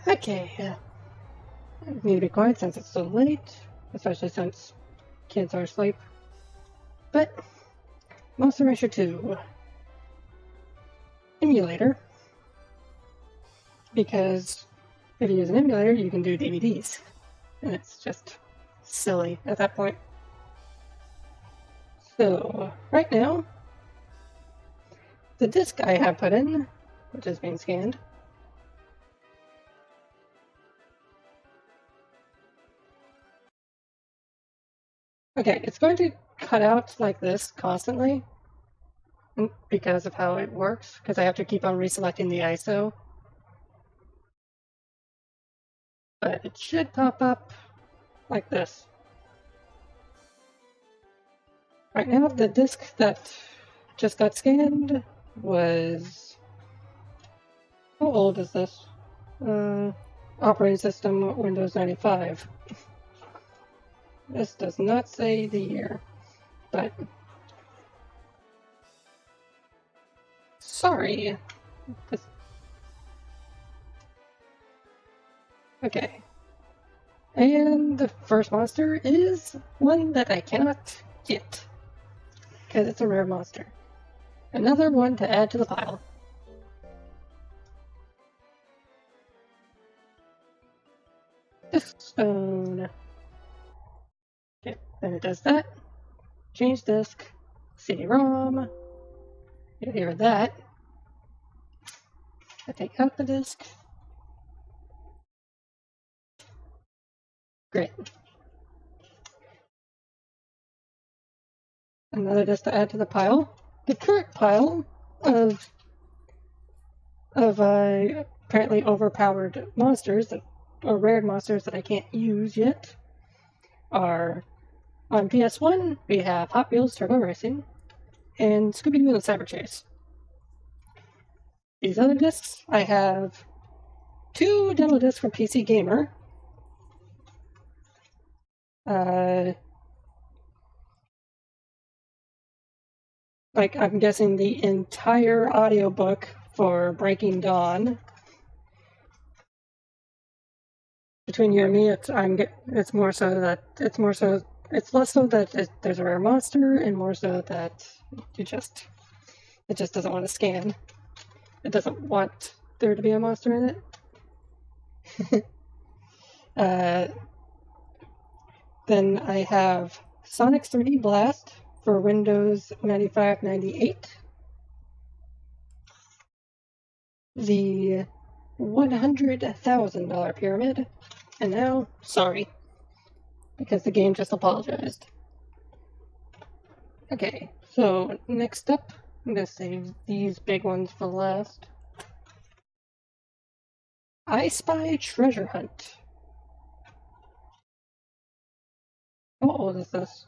Okay, I need to be quiet since it's so late, especially since kids are asleep. But Monster Rancher 2 emulator, because if you use an emulator, you can do DVDs, and it's just silly at that point. So, right now, the disc I have put in, which is being scanned, okay, it's going to cut out like this constantly because of how it works, because I have to keep on reselecting the ISO. But it should pop up like this. Right now, the disk that just got scanned was... How old is this? Operating system Windows 95. This does not say the year, but... Sorry. This... Okay. And the first monster is one that I cannot get, because it's a rare monster. Another one to add to the pile. Disc stone. Okay, then it does that. Change disk. CD-ROM. You hear that. I take out the disk. Great. Another disk to add to the pile. The current pile of apparently overpowered monsters, or rare monsters that I can't use yet, are on PS1, we have Hot Wheels Turbo Racing and Scooby-Doo and Cyber Chase. These other discs, I have 2 demo discs from PC Gamer. Like, I'm guessing the entire audiobook for Breaking Dawn. Between you and me, it's less so that there's a rare monster, and more so that it just doesn't want to scan. It doesn't want there to be a monster in it. Then I have Sonic's 3D Blast for Windows 95-98. The $100,000 pyramid. And now, sorry, because the game just apologized. Okay, so next up, I'm going to save these big ones for last. I Spy Treasure Hunt. How old is this?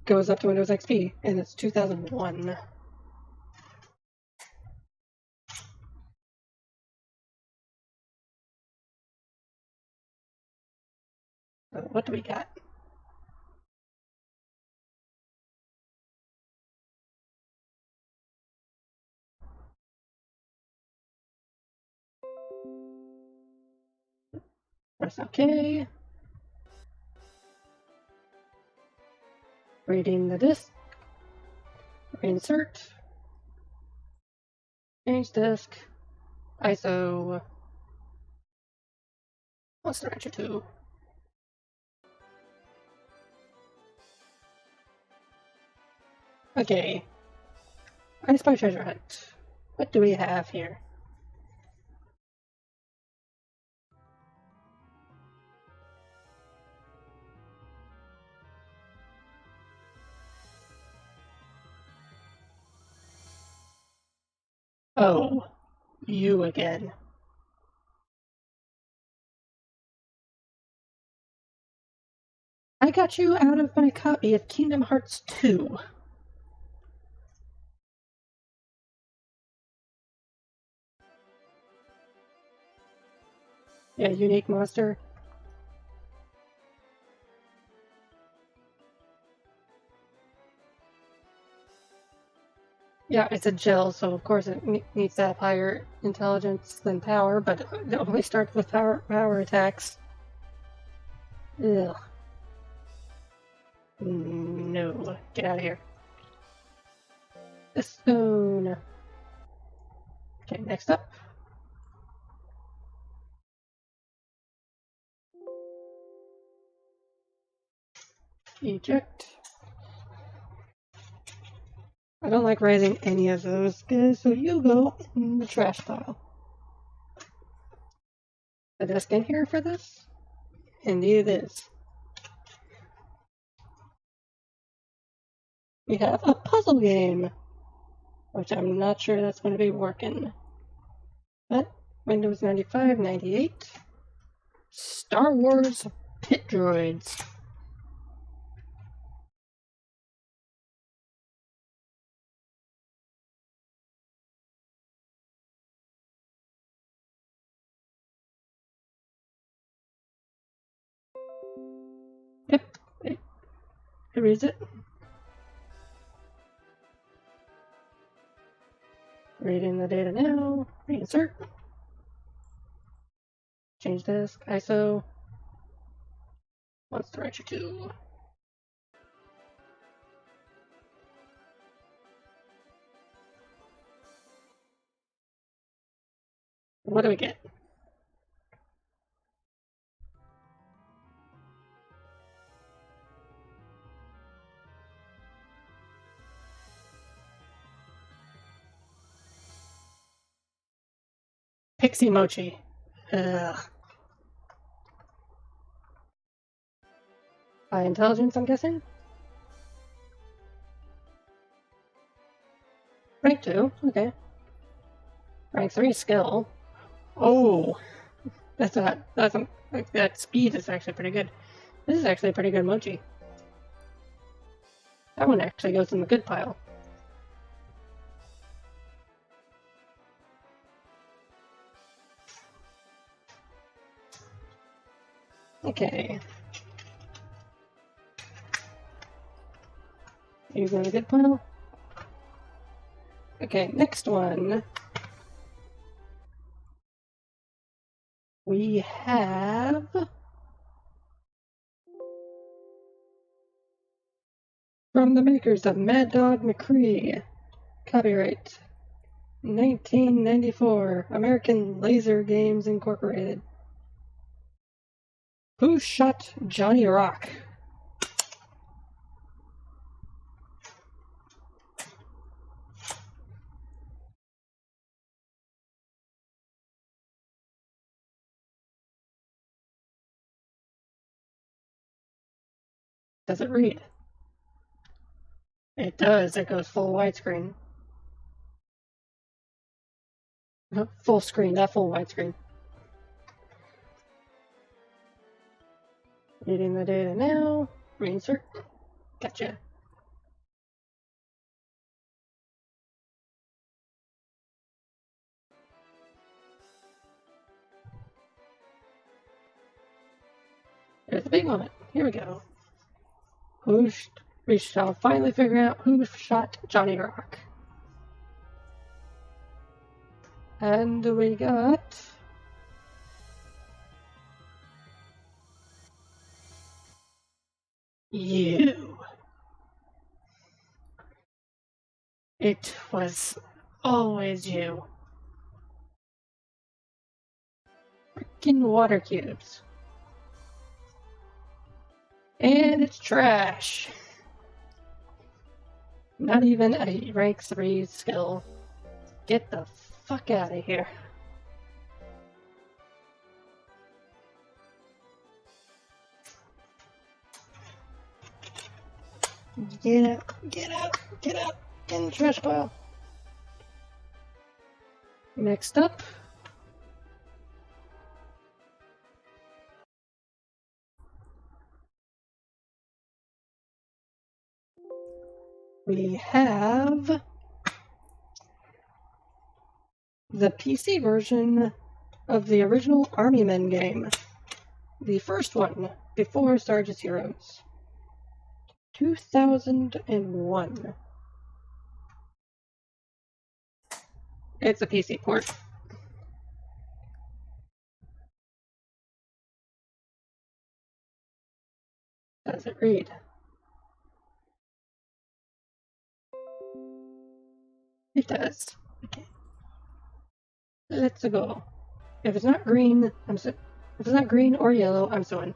Goes up to Windows XP, and it's 2001. So what do we got? Press OK. Reading the disk. Insert. Change disk. ISO. Monster Rancher 2. Okay. I Spy Treasure Hunt. What do we have here? Oh, you again. I got you out of my copy of Kingdom Hearts 2. Yeah, unique monster. Yeah, it's a gel, so of course it needs to have higher intelligence than power, but it only starts with power attacks. Ugh. No. Get out of here. The stone. Okay, next up. Eject. I don't like writing any of those guys, so you go in the trash pile. The desk in here for this? Indeed it is. We have a puzzle game, which I'm not sure that's going to be working. But Windows 95, 98. Star Wars Pit Droids. Yep, it reads it. Reading the data now. Reinsert. Change disk. ISO. Wants to write you to. What do we get? Pixie Mochi. Ugh. High intelligence, I'm guessing? Rank 2, okay. Rank 3 skill. Oh! That speed is actually pretty good. This is actually a pretty good mochi. That one actually goes in the good pile. Okay. You go in the good pile? Okay, next one. We have... From the makers of Mad Dog McCree. Copyright 1994. American Laser Games Incorporated. Who Shot Johnny Rock? Does it read? It does. It goes full widescreen. Full screen, not full widescreen. Reading the data now. Reinsert. Gotcha. There's a big moment. Here we go. We shall finally figure out who shot Johnny Rock. And we got... you. It was always you. Freaking water cubes. And it's trash. Not even a rank 3 skill. Get the fuck out of here. Get out, get out, get out. In the trash pile. Next up. We have the PC version of the original Army Men game. The first one, before Sarge's Heroes. 2001. It's a PC port. Does it read? It does. Okay. Let's go. If it's not green, if it's not green or yellow, I'm suing.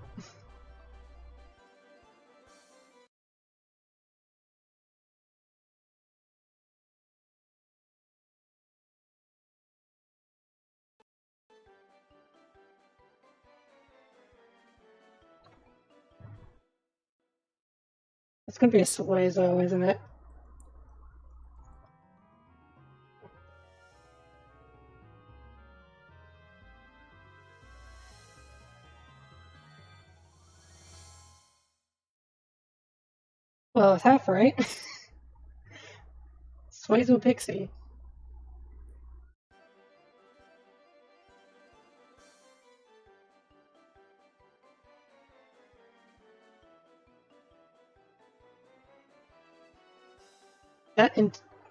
It's gonna be a Suezo, isn't it? Well, it's half right. Suezo Pixie.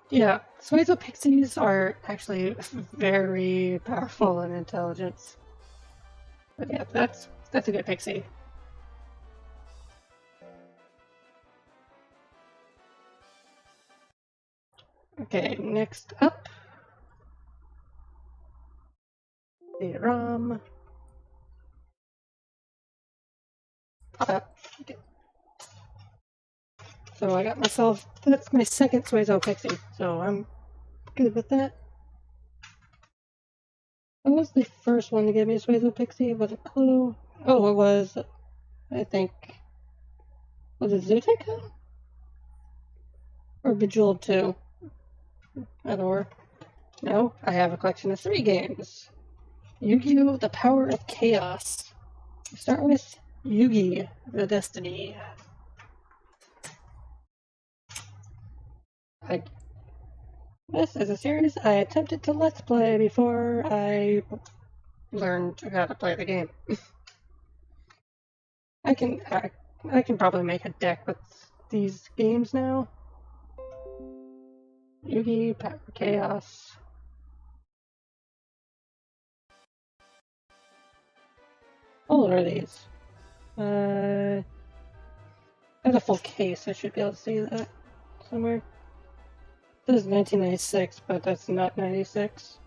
Yeah, Suezo Pixies are actually very powerful in intelligence. But yeah, that's a good Pixie. Okay, next up, the ROM. Okay. So I got myself, that's my second Suezo Pixie, so I'm good with that. What was the first one to give me a Suezo Pixie? Was it Clue? Oh, it was, I think, was it Zootecon? Or Bejeweled 2? Either or. No, I have a collection of 3 games. Yu-Gi-Oh! The Power of Chaos. We start with Yugi, the Destiny. This is a series I attempted to Let's Play before I learned how to play the game. I can probably make a deck with these games now. Yugi, Power of Chaos. How old are these? There's a full case, I should be able to see that somewhere. This is 1996, but that's not 96.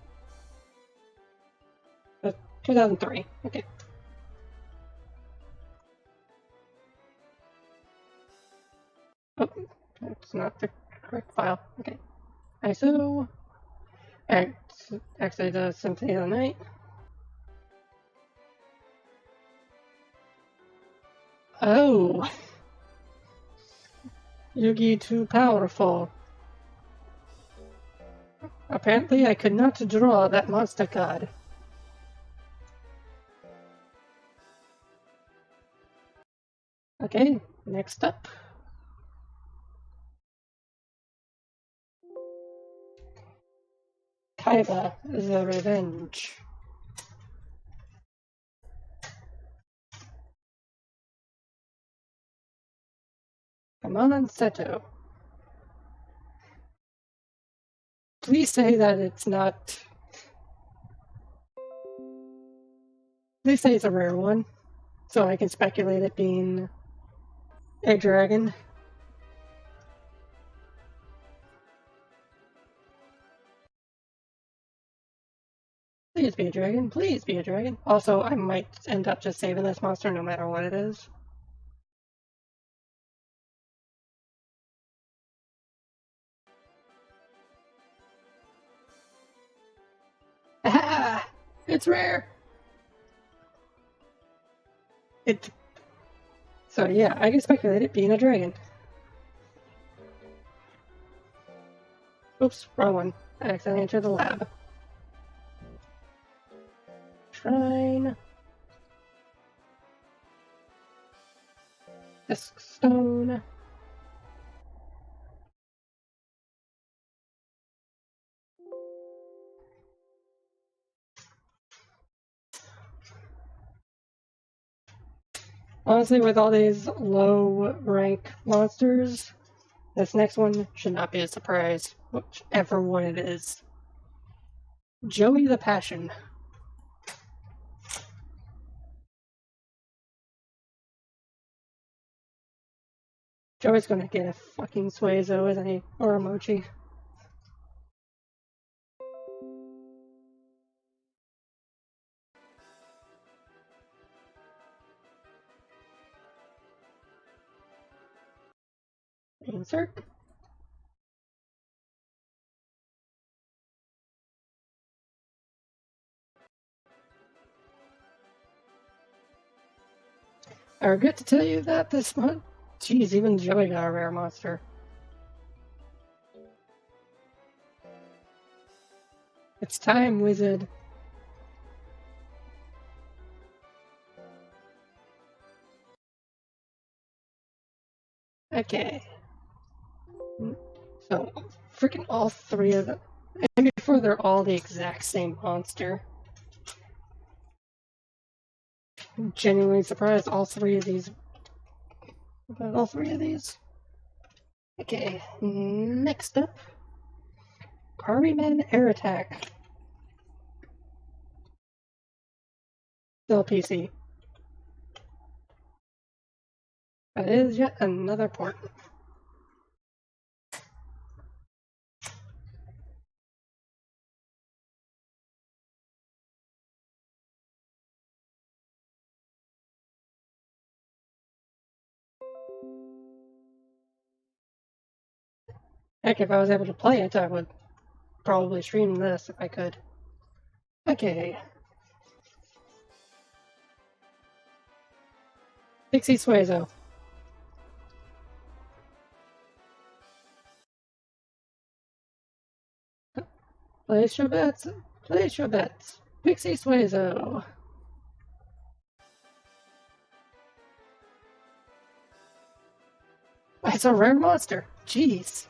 But 2003, okay. Oh, that's not the correct file, okay. ISO. Actually, the Symphony of the Night. Oh! Yugi too powerful. Apparently, I could not draw that monster card. Okay, next up. Kaiba, the Revenge. Come on, Seto. Please say that it's not... Please say it's a rare one, so I can speculate it being a dragon. Please be a dragon, please be a dragon. Also, I might end up just saving this monster no matter what it is. Ah! It's rare! So yeah, I can speculate it being a dragon. Oops, wrong one. I accidentally entered the lab. Shrine. Disc stone. Honestly, with all these low rank monsters, this next one should not be a surprise, whichever one it is. Joey the Passion. Joey's gonna get a fucking Suezo, isn't he? Or Emoji. Insert. I regret to tell you that this month, jeez, even Joey got a rare monster. It's time, wizard. Okay. So, freaking all three of them. And before they're all the exact same monster. I'm genuinely surprised all three of these. About all three of these. Okay, next up. Carryman Air Attack. Still PC. That is yet another port. Heck, if I was able to play it, I would probably stream this if I could. Okay. Pixie Suezo. Place your bets. Place your bets. Pixie Suezo. It's a rare monster. Jeez.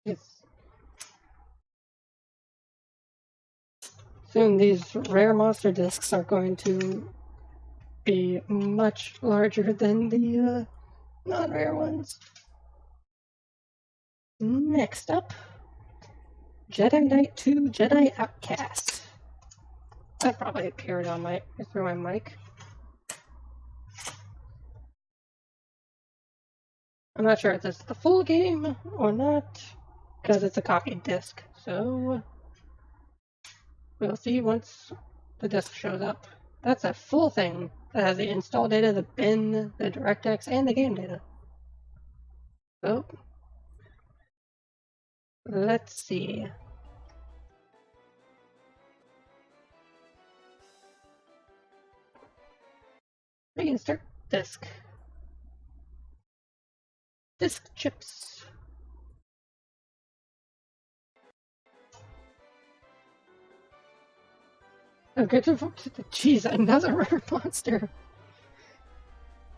Yes. Soon these rare monster discs are going to be much larger than the non-rare ones. Next up, Jedi Knight 2 Jedi Outcast. That probably appeared on through my mic. I'm not sure if this is the full game or not, because it's a copied disc. So we'll see once the disc shows up. That's a full thing that has the install data, the bin, the DirectX, and the game data. So let's see. We can start disk. Disk chips. Okay, jeez, another rare monster.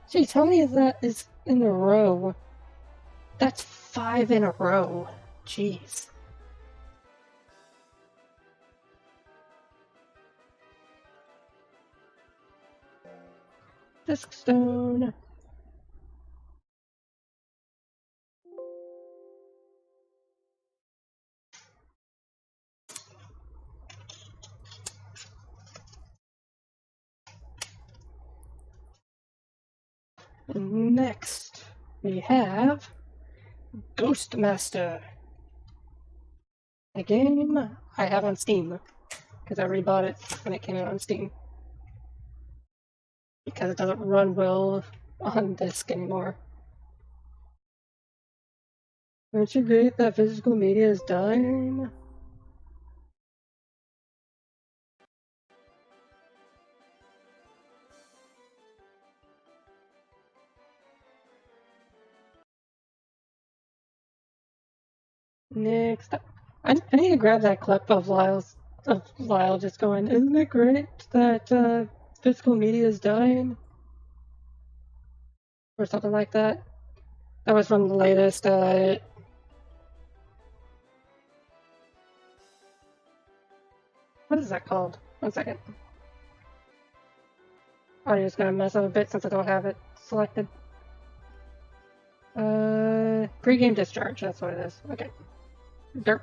Jeez, how many of that is in a row? That's 5 in a row. Jeez. Disk stone. Next, we have Ghost Master. A game I have on Steam, because I rebought it when it came out on Steam. Because it doesn't run well on disc anymore. Aren't you great that physical media is dying? Next up. I need to grab that clip of Lyle just going, isn't it great that physical media is dying? Or something like that. That was from the latest What is that called? 1 second. Audio's gonna mess up a bit since I don't have it selected. Pre-game discharge, that's what it is. Okay. Derp.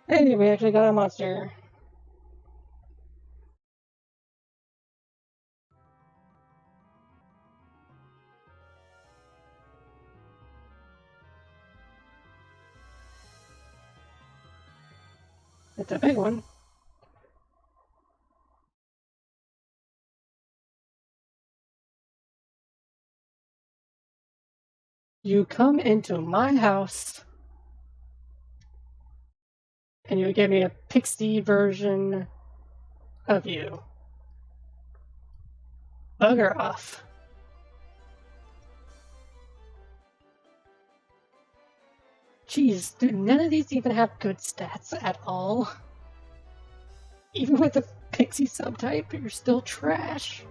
Hey, we actually got a monster. It's a big one. You come into my house and you give me a pixie version of you. Bugger off. Jeez, dude, none of these even have good stats at all. Even with the pixie subtype, you're still trash.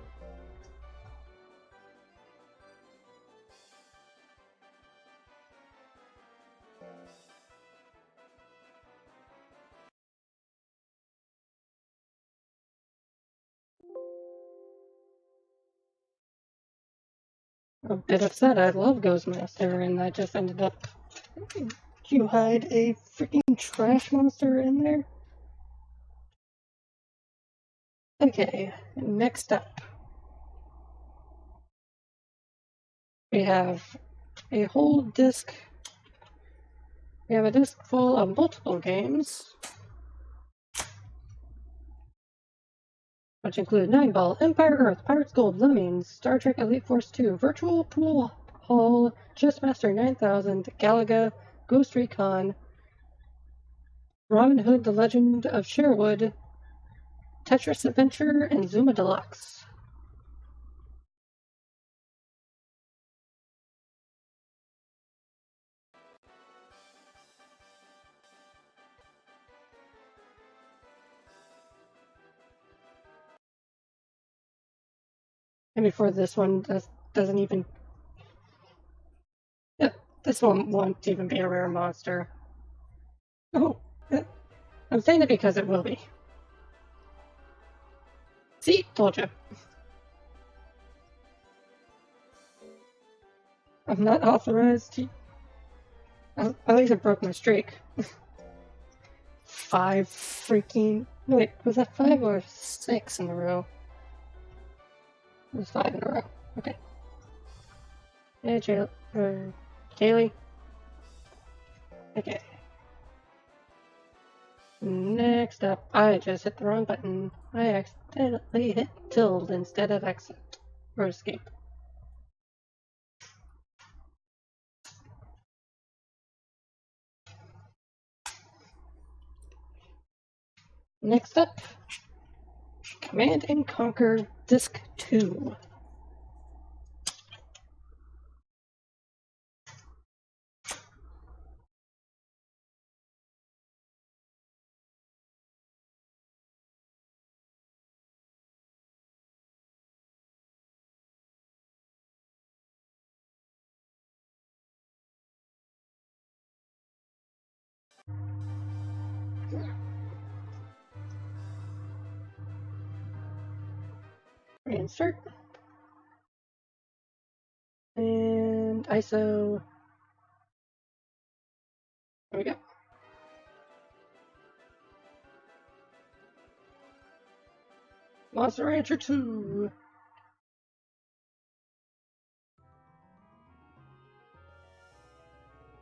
A bit upset. I love Ghostmaster, and I just ended up. You hide a freaking trash monster in there? Okay, next up. We have a whole disc. We have a disc full of multiple games, which include 9 Ball, Empire Earth, Pirates Gold, Lemmings, Star Trek Elite Force 2, Virtual Pool Hall, Chessmaster 9000, Galaga, Ghost Recon, Robin Hood, The Legend of Sherwood, Tetris Adventure, and Zuma Deluxe. And before this one doesn't even... Yep, this one won't even be a rare monster. Oh, I'm saying it because it will be. See? Told you. I'm not authorized to... At least it broke my streak. 5 freaking... Wait, was that 5 or 6 in a row? It was 5 in a row. Okay. Hey, Kaylee? Okay. Next up, I just hit the wrong button. I accidentally hit tilde instead of exit or escape. Next up, Command and Conquer Disc 2. Reinsert. And ISO. There we go. Monster Rancher 2.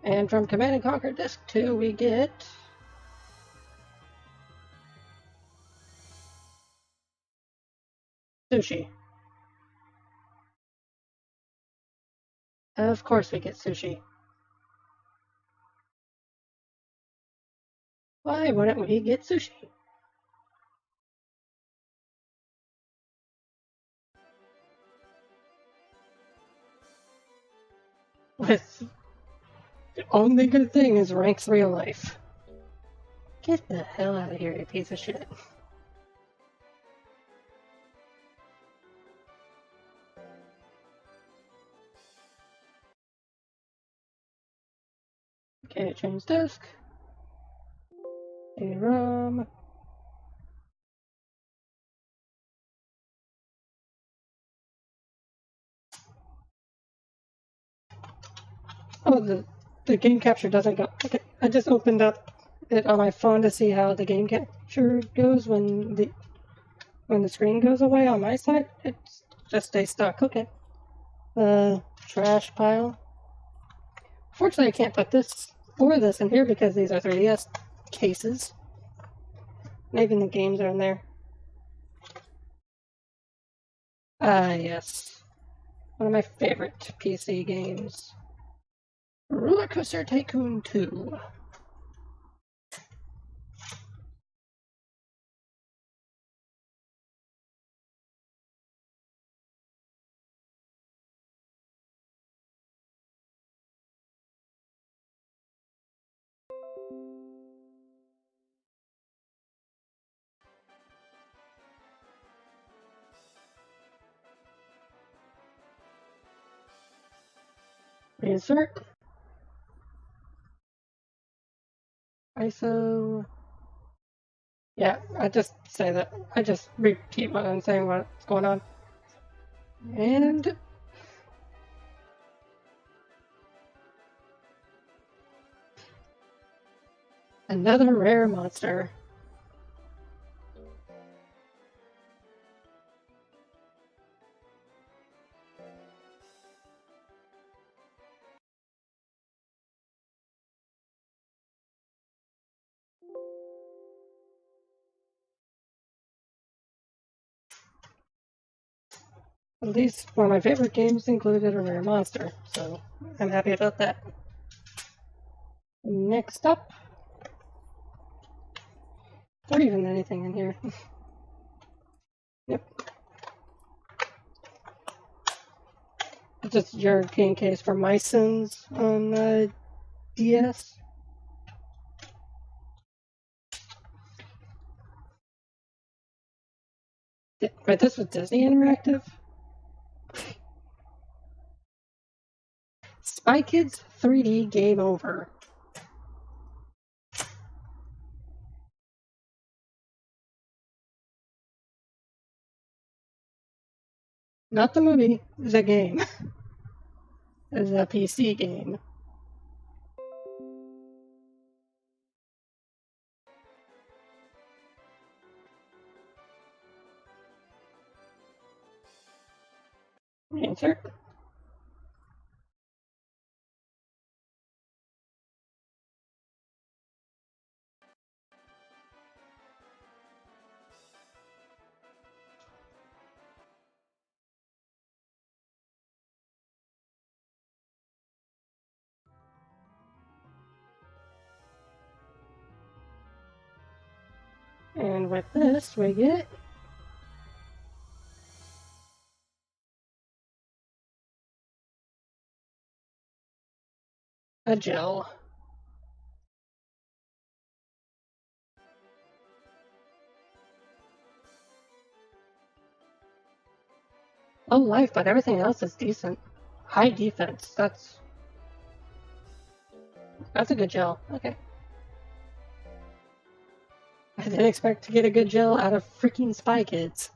And from Command and Conquer Disc 2, we get sushi. Of course we get sushi. Why wouldn't we get sushi? With the only good thing is ranks real life. Get the hell out of here, you piece of shit. Okay, change disk. A ROM. Oh, the game capture doesn't go. Okay, I just opened up it on my phone to see how the game capture goes when the screen goes away on my side. It just stays stuck. Okay. The trash pile. Fortunately, I can't put this or this in here because these are 3DS cases. And even the games are in there. Ah, yes. One of my favorite PC games. Roller Coaster Tycoon 2. Insert. ISO. Yeah, I just say that. I just repeat what I'm saying, what's going on. And another rare monster. At least one of my favorite games included a rare monster, so I'm happy about that. Next up, not even anything in here. Yep. Just European case for my sins on DS. But this was Disney Interactive. Spy Kids 3D Game Over. Not the movie, the game. The PC game. Insert. And with this, we get a gel. Low life, but everything else is decent. High defense. That's a good gel. Okay. I didn't expect to get a good gel out of freaking Spy Kids.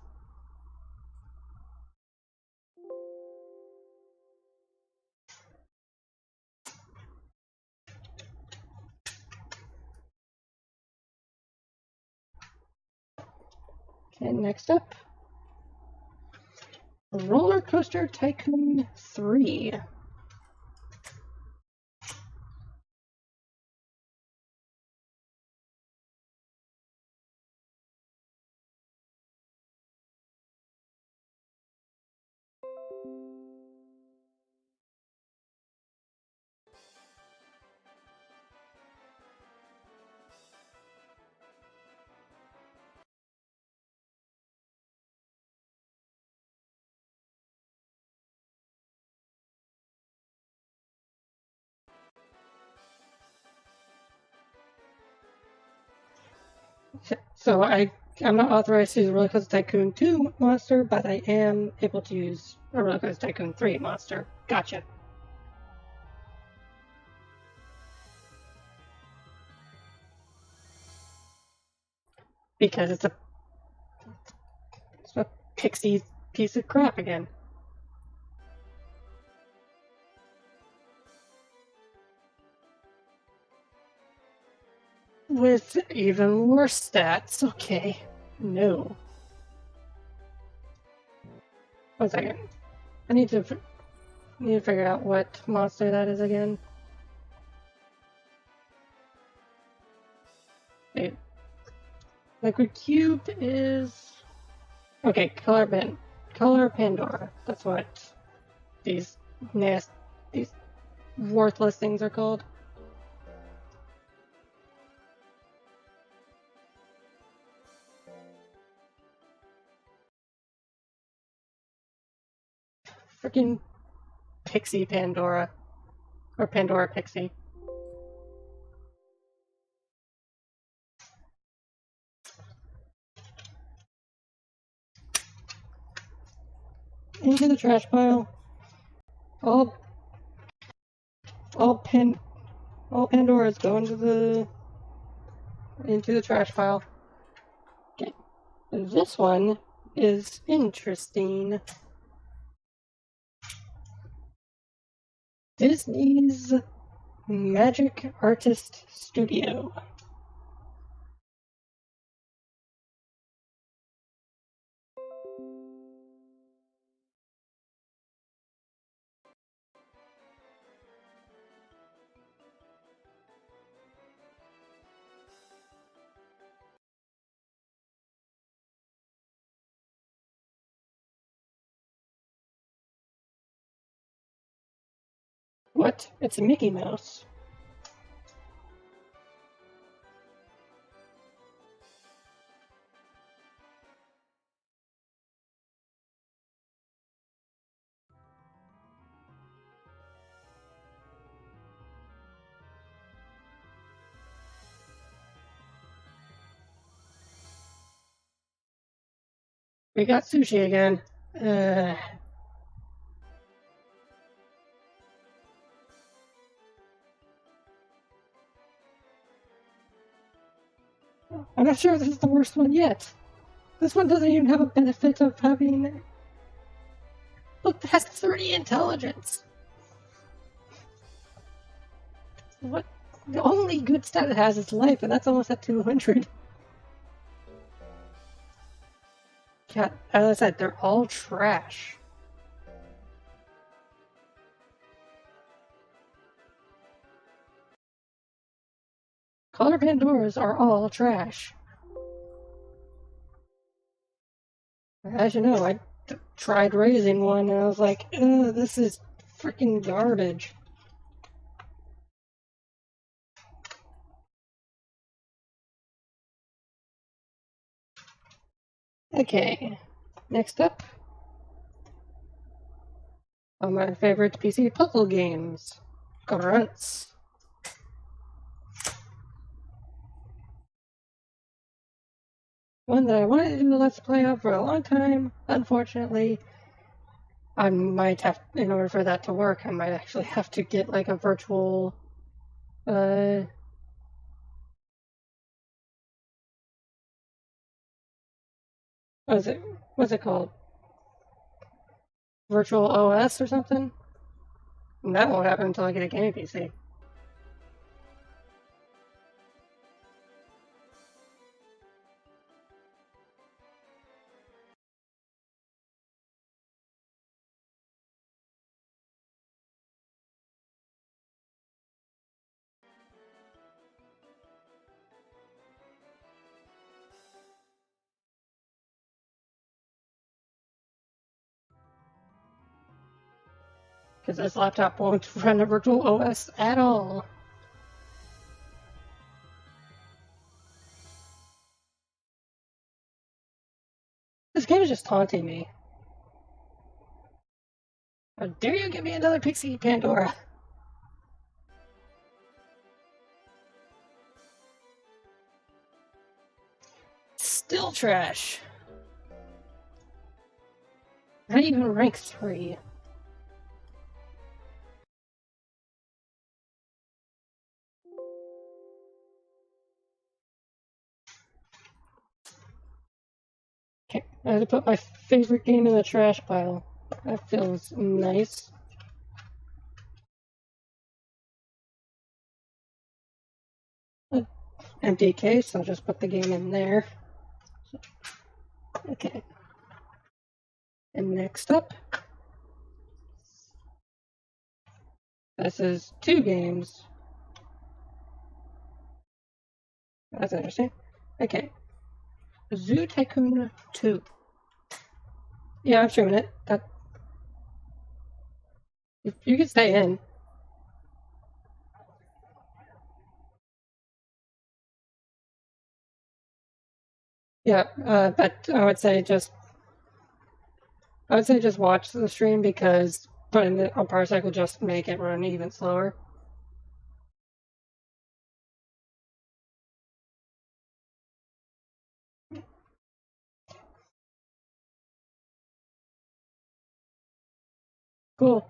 Okay, next up. Roller Coaster Tycoon 3. So I'm not authorized to use a Roller Coaster Tycoon 2 monster, but I am able to use a Roller Coaster Tycoon 3 monster. Gotcha. Because it's a pixie piece of crap again. With even worse stats. Okay. No. 1 second. I need to figure out what monster that is again. Wait. Liquid Cube is... Okay, Color Pandora. That's what these these worthless things are called. Freaking Pixie Pandora. Or Pandora Pixie. Into the trash pile. All Pandoras go into the trash pile. Okay. And this one is interesting. Disney's Magic Artist Studio. What? It's a Mickey Mouse. We got sushi again. I'm not sure this is the worst one yet. This one doesn't even have a benefit of having... Look, it has 30 intelligence. What? The only good stat it has is life, and that's almost at 200. Yeah, as I said, they're all trash. Color Pandoras are all trash. As you know, I tried raising one, and I was like, ugh, this is freaking garbage. Okay, next up are my favorite PC puzzle games. Grunts. One that I wanted to do a Let's Play of for a long time. Unfortunately, I might have, in order for that to work, I might actually have to get like a virtual, what's it called? Virtual OS or something? And that won't happen until I get a gaming PC. Because this laptop won't run a virtual OS at all. This game is just taunting me. How dare you give me another Pixie Pandora? Still trash. Not even rank 3. I had to put my favorite game in the trash pile. That feels nice. Empty case, I'll just put the game in there. Okay. And next up, this is 2 games. That's interesting. Okay. Zoo Tycoon 2. Yeah, I'm streaming it. You can stay in. Yeah, but I would say just watch the stream because putting it on Parsec will just make it run even slower. Cool.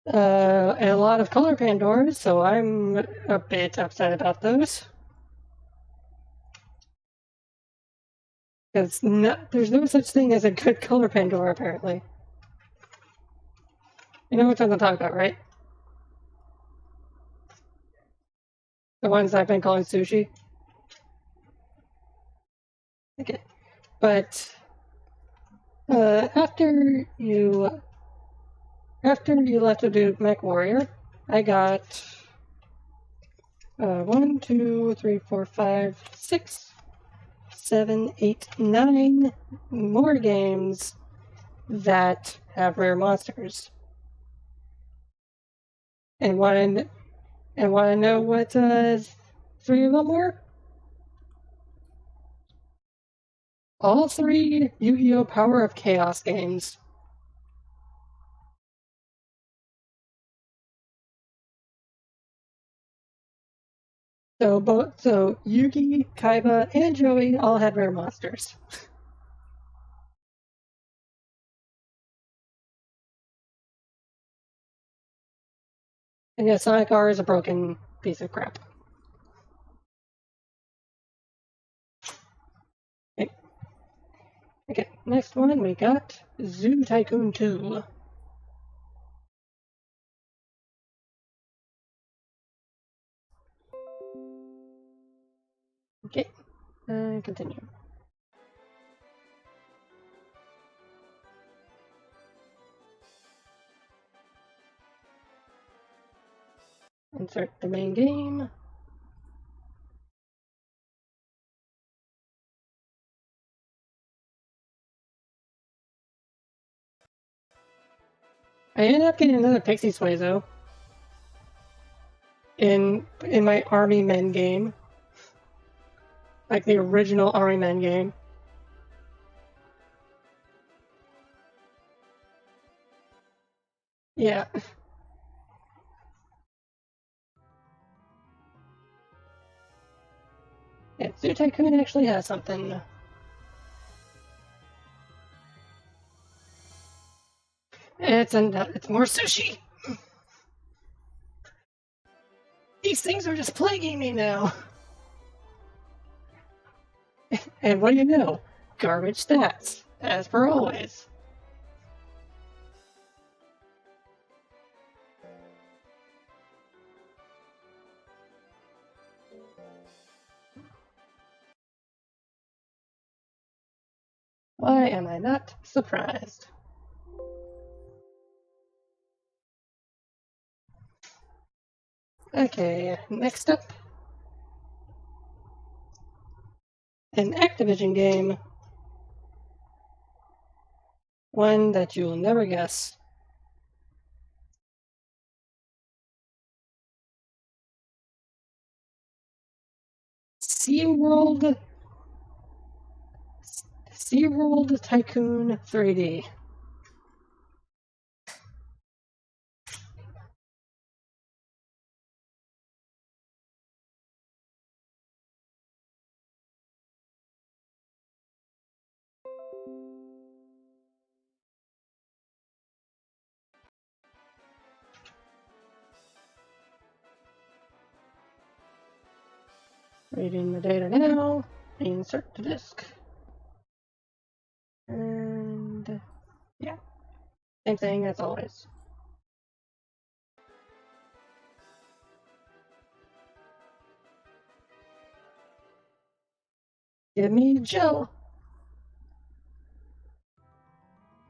And a lot of color Pandoras, so I'm a bit upset about those. Because there's no such thing as a good color Pandora, apparently. You know what I'm talking about, right? The ones I've been calling sushi. Okay. But after you left to do Mech Warrior, I got 1, 2, 3, 4, 5, 6, 7, 8, 9 more games that have rare monsters. And want to know what 3 of them were? All 3 Yu-Gi-Oh! Power of Chaos games. So Yugi, Kaiba, and Joey all had rare monsters. And yeah, Sonic R is a broken piece of crap. Okay, next one we got Zoo Tycoon 2. Okay, continue. Insert the main game. I ended up getting another Pixie Sway though. In my Army Men game. Like the original Army Men game. Yeah. Yeah, Zoo Tycoon actually has something. It's more sushi. These things are just plaguing me now. And what do you know? Garbage stats, as per always. Why am I not surprised? Okay, next up. An Activision game. One that you'll never guess. SeaWorld Tycoon 3D. Reading the data now. Insert to disk. And yeah, same thing as always. Give me a gel.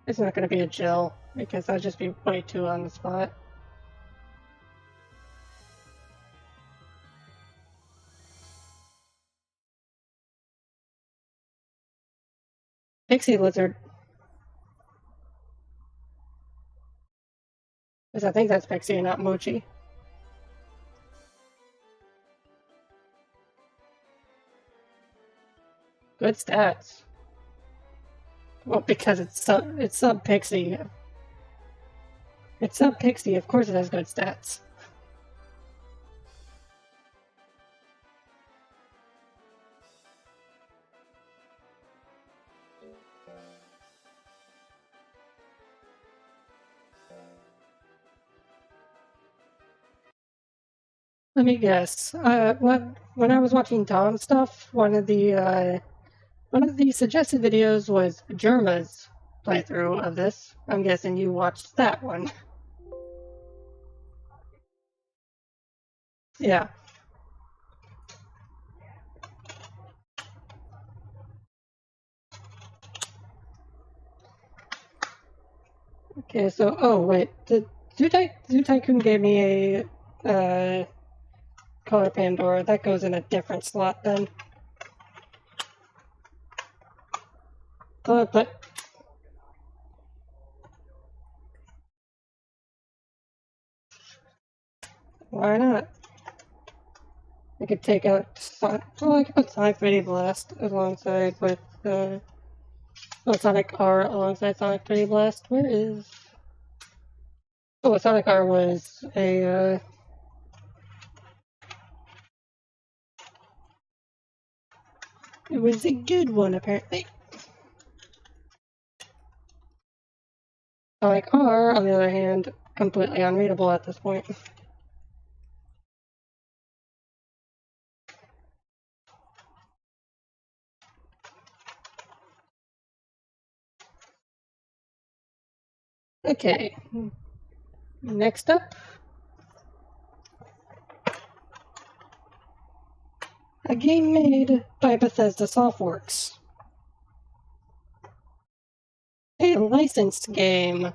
It's not going to be a gel because that'd just be way too on the spot. Pixie lizard. Because I think that's Pixie and not Mochi. Good stats. Well, because it's sub Pixie. It's sub Pixie, of course it has good stats. Let me guess. When I was watching Tom's stuff, one of the suggested videos was Germa's playthrough of this. I'm guessing you watched that one. Yeah. Okay, so oh wait, the Zoo Tycoon gave me a color Pandora. That goes in a different slot then. But why not? I could take out I could put Sonic 3D Blast alongside with Sonic R alongside Sonic 3D Blast. Where is Sonic R was a it was a good one apparently. Sonic R, on the other hand, completely unreadable at this point. Okay, next up, a game made by Bethesda Softworks. A licensed game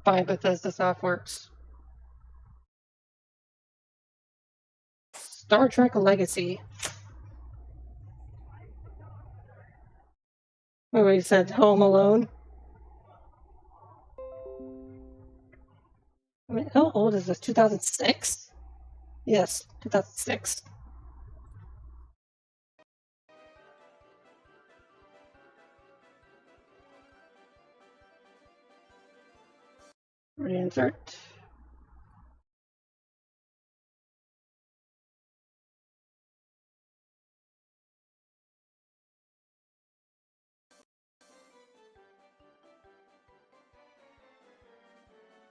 by Bethesda Softworks. Star Trek Legacy. What we said, Home Alone. I mean, how old is this? 2006? Yes, 2006. Reinsert.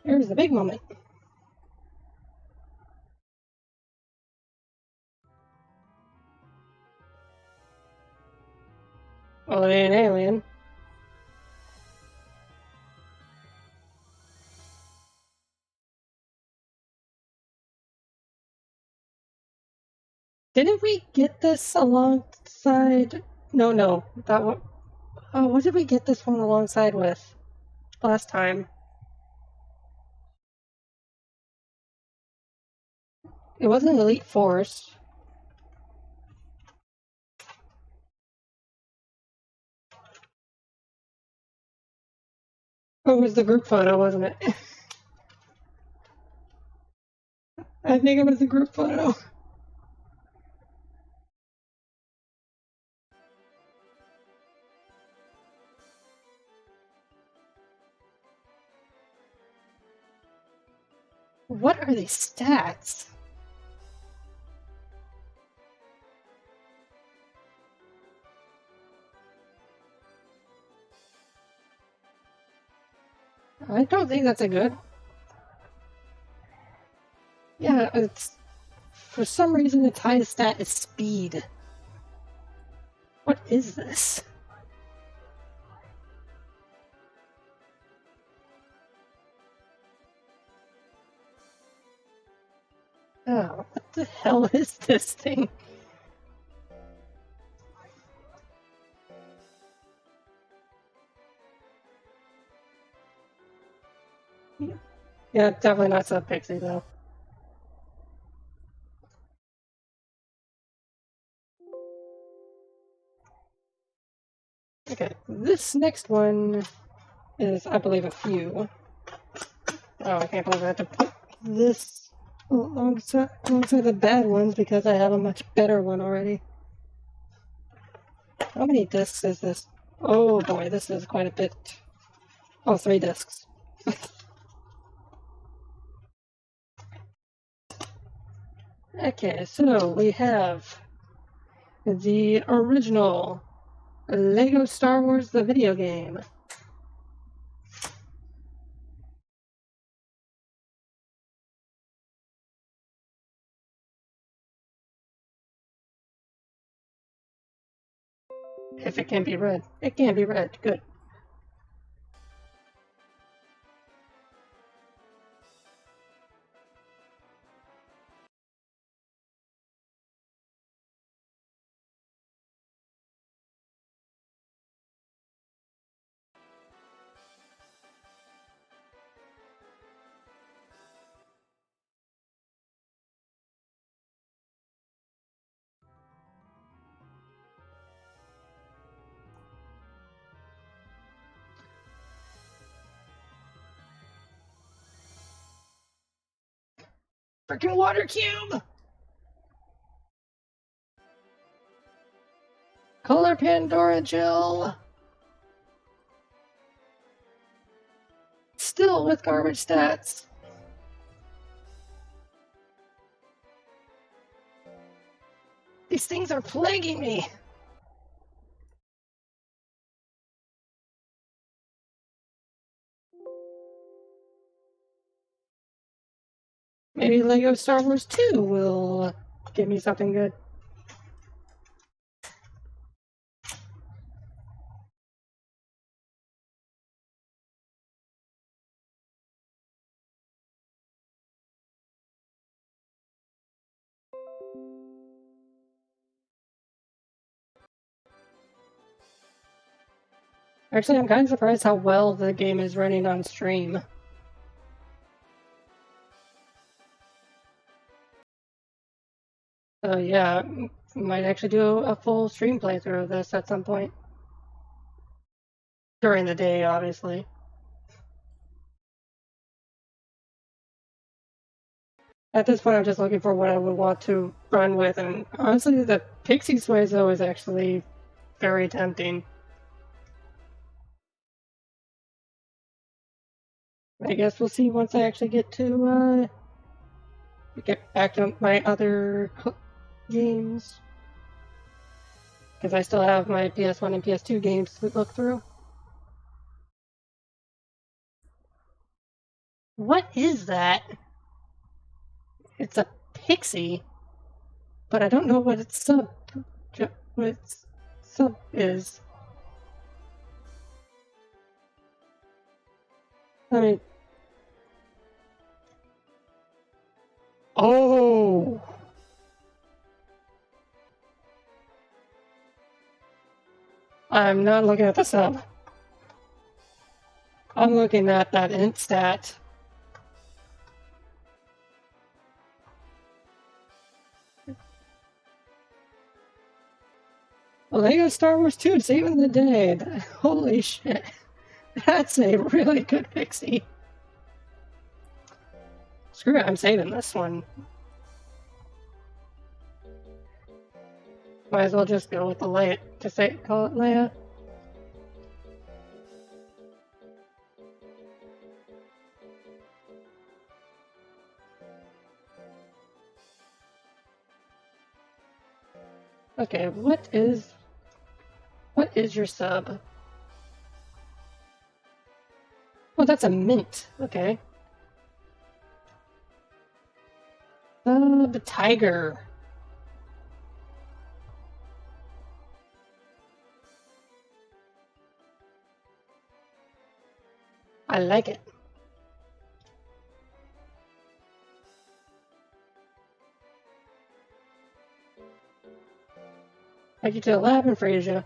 Here's the big moment. Well, it ain't Alien. Didn't we get this alongside? No, that one. Oh, what did we get this one alongside with last time? It wasn't Elite Force. Oh, it was the group photo, wasn't it? I think it was the group photo. What are these stats? I don't think that's a good. Yeah, it's for some reason its highest stat is speed. is this? Oh, what the hell is this thing? Yeah, definitely not Sub Pixie though. Okay, this next one is, I believe, a few. Oh, I can't believe I have to put this alongside the bad ones because I have a much better one already. How many discs is this? Oh boy, this is quite a bit. Oh, 3 discs. Okay, so we have the original Lego Star Wars the video game. If it can be read. It can be read. Good. Freaking water cube! Color Pandora Gel! Still with garbage stats. These things are plaguing me. Maybe Lego Star Wars 2 will give me something good. Actually, I'm kind of surprised how well the game is running on stream. So yeah, might actually do a full stream playthrough of this at some point. During the day, obviously. At this point, I'm just looking for what I would want to run with, and honestly, the Pixie Sways, though, is actually very tempting. I guess we'll see once I actually get back to my other games. Because I still have my PS1 and PS2 games to look through. What is that? It's a pixie, but I don't know what its sub is. I mean, oh, I'm not looking at the sub. I'm looking at that int stat. Lego Star Wars 2 saving the day. Holy shit. That's a really good pixie. Screw it, I'm saving this one. Might as well just go with the Leia. Call it Leia. Okay, what is your sub? Oh, that's a mint. Okay. The tiger. I like it. Take you to the lab and freeze you.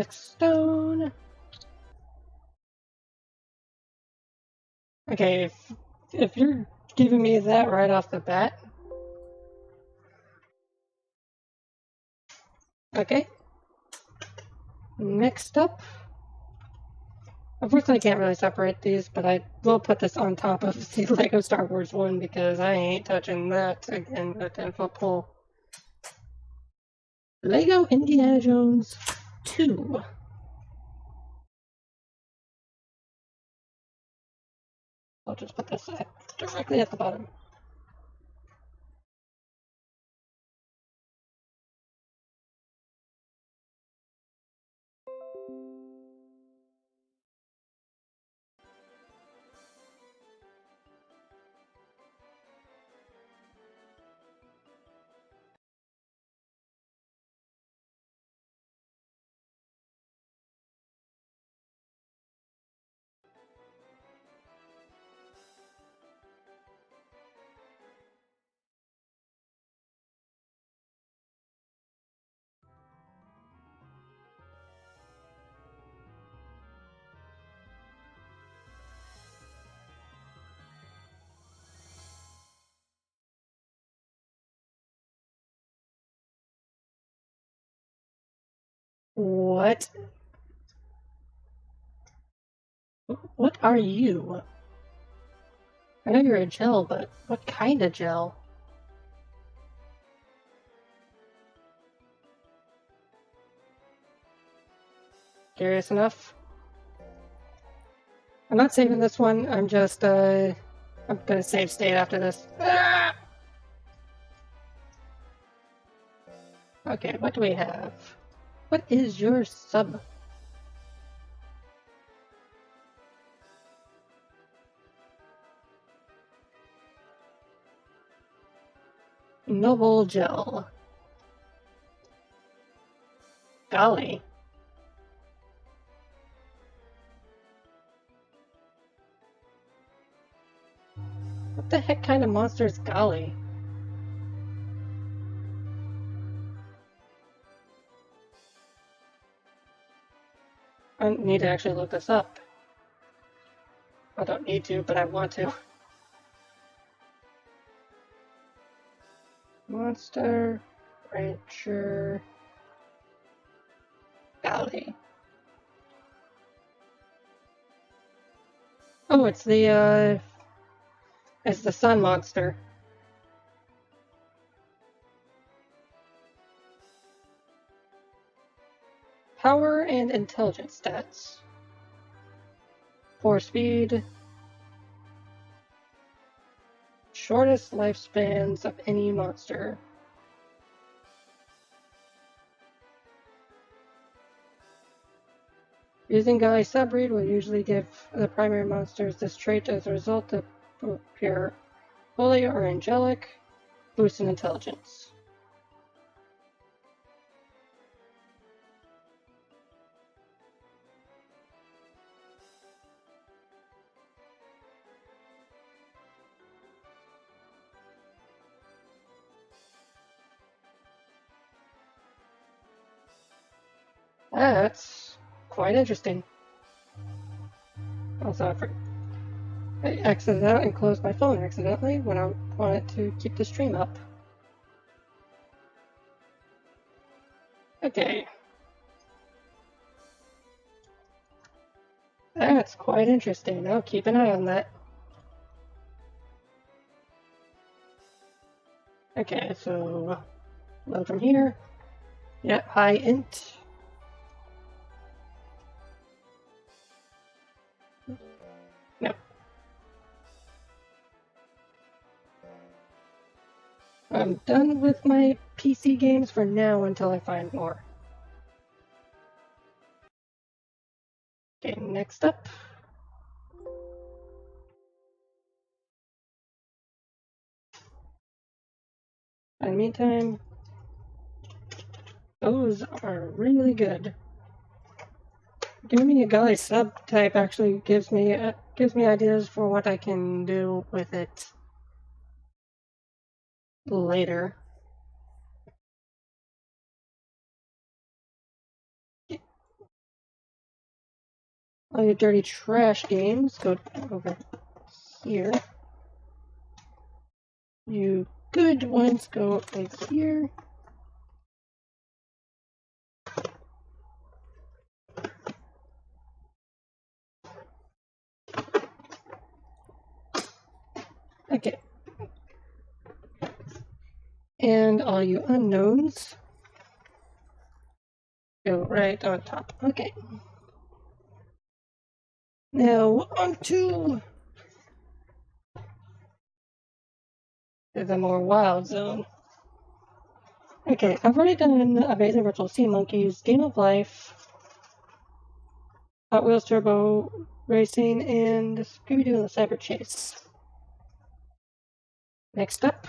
Stone. Okay, if you're giving me that right off the bat. Okay. Next up. Unfortunately, I can't really separate these, but I will put this on top of the Lego Star Wars one because I ain't touching that again with a 10-foot pole. Lego Indiana Jones 2. I'll just put this directly at the bottom. What? What are you? I know you're a gel, but what kind of gel? Curious enough. I'm not saving this one, I'm just, I'm gonna save state after this. Ah! Okay, what do we have? What is your sub? Noble gel. Golly. What the heck kind of monster is Golly? I need to actually look this up. I don't need to, but I want to. Monster Rancher Golly. Oh, it's the sun monster. Power and intelligence stats. 4 speed. Shortest lifespans of any monster. Using Golly Subbreed will usually give the primary monsters this trait as a result of appear holy or angelic, boost in intelligence. That's quite interesting. Also, I exited out and closed my phone accidentally when I wanted to keep the stream up. Okay. That's quite interesting. I'll keep an eye on that. Okay, so load from here. Yep, high int. Nope. I'm done with my PC games for now until I find more. Okay, next up. In the meantime, those are really good. Giving me a gully subtype actually gives me ideas for what I can do with it later. All your dirty trash games go over here. You good ones go over here. Okay. And all you unknowns go right on top. Okay. Now on to the more wild zone. Okay, I've already done Amazing Virtual Sea Monkeys, Game of Life, Hot Wheels Turbo Racing, and Scooby-Doo and the Cyber Chase. Next up,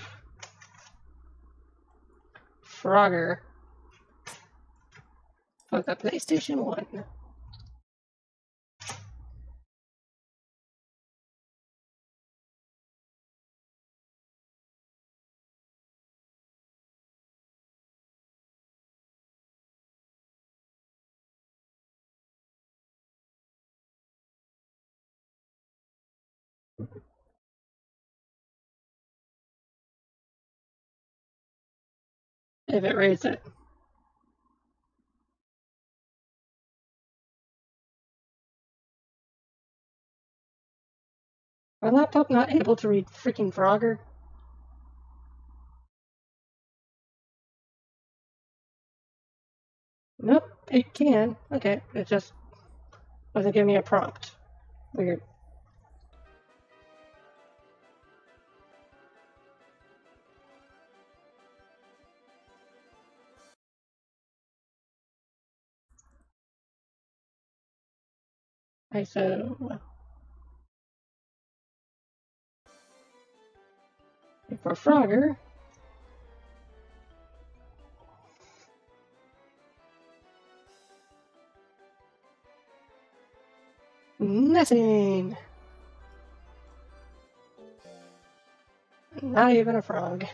Frogger for the PlayStation 1. If it rates it. My laptop not able to read freaking Frogger? Nope, it can. Okay, it just wasn't giving me a prompt. Weird. ISO. For Frogger, nothing. Not even a frog.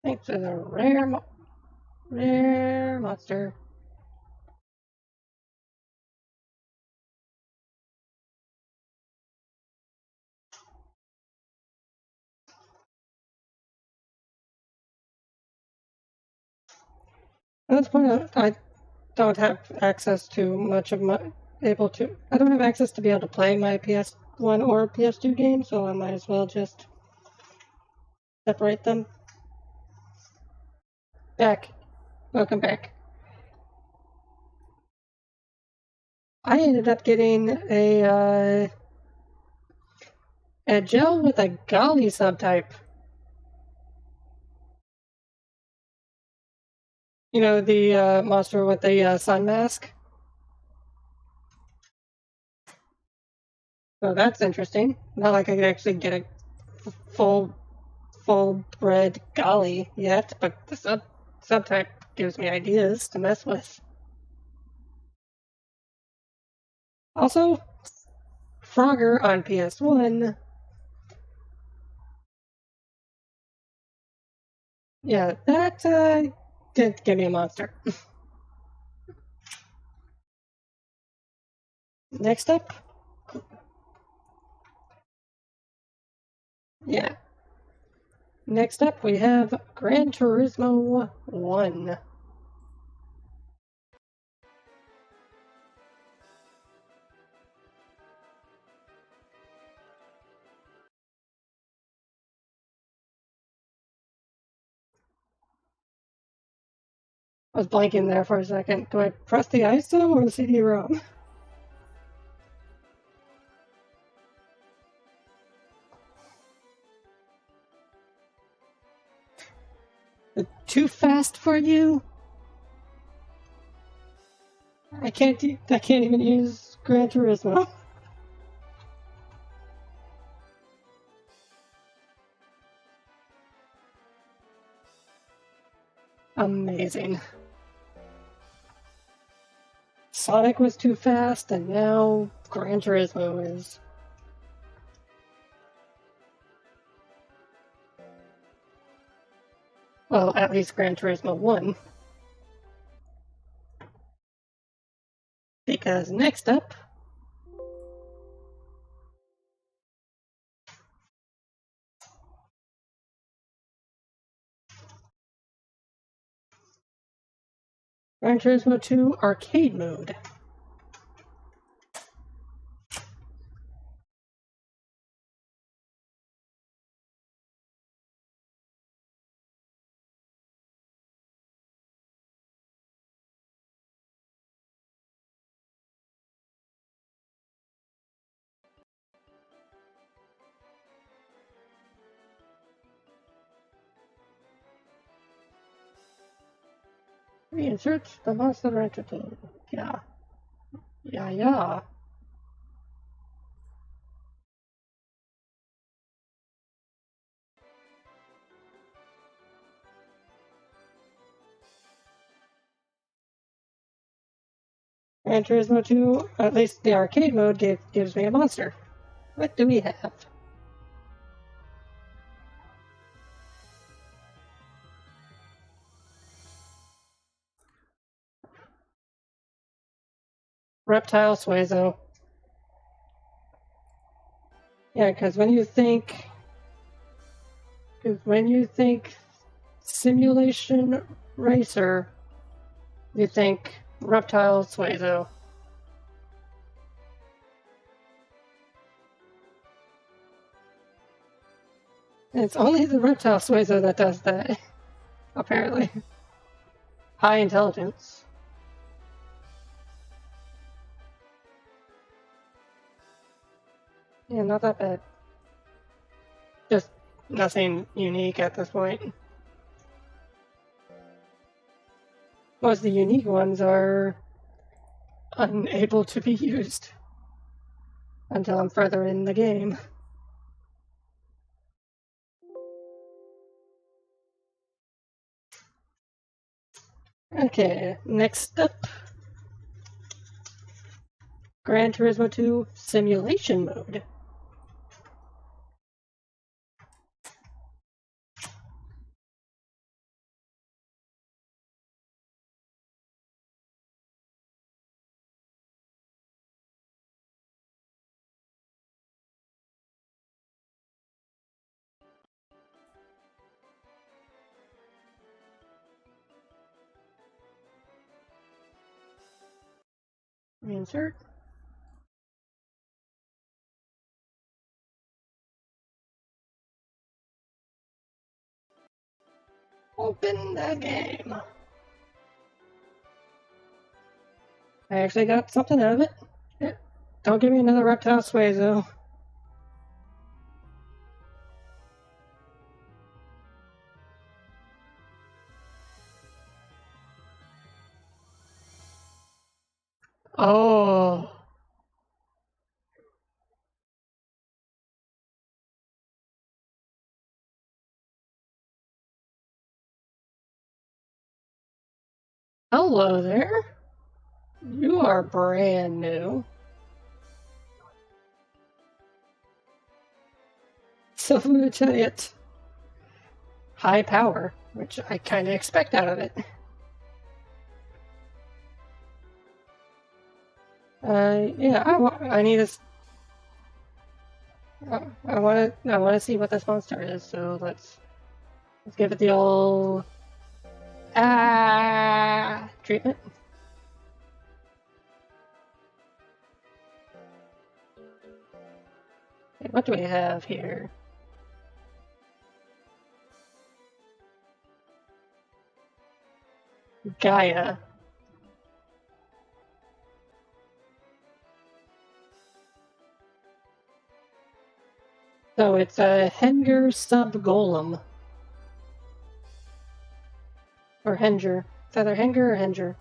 Thanks for the rare monster. At this point, I don't have access to much of my I don't have access to be able to play my PS1 or PS2 games, so I might as well just separate them. Back. Welcome back. I ended up getting a gel with a golly subtype. You know, the monster with the sun mask? So that's interesting. Not like I could actually get a full bred golly yet, but the subtype gives me ideas to mess with. Also, Frogger on PS1. Yeah, that did give me a monster. Next up. Yeah. Next up, we have Gran Turismo 1. I was blanking there for a second. Do I press the ISO or the CD-ROM? too fast for you? I can't even use Gran Turismo. Amazing. Sonic was too fast, and now Gran Turismo is. Well, at least Gran Turismo 1. Because next up, Gran Turismo 2 Arcade Mode. Reinsert the monster entity. Yeah. Yeah. Gran Turismo 2, at least the arcade mode, gives me a monster. What do we have? Reptile Suezo. Yeah, because when you think simulation racer, you think Reptile Suezo. And it's only the Reptile Suezo that does that, apparently. High intelligence. Yeah, not that bad. Just nothing unique at this point. Most of the unique ones are unable to be used until I'm further in the game. Okay, next up, Gran Turismo 2 Simulation Mode. Insert. Open the game. I actually got something out of it. Yeah. Don't give me another Reptile Suezo. Oh. Hello there. You are brand new. So I'm going to tell you it's high power, which I kind of expect out of it. Yeah, I need this. I want to see what this monster is. So let's give it the old treatment. Okay, what do we have here? Gaia. So it's a Henger sub golem. Or Henger. It's either Henger or Henger.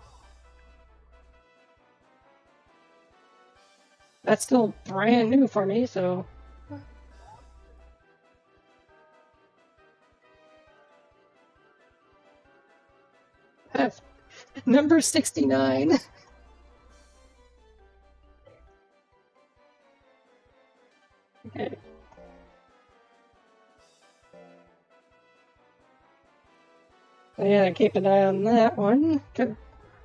That's still brand new for me, so... That's number 69. Okay. So yeah, keep an eye on that one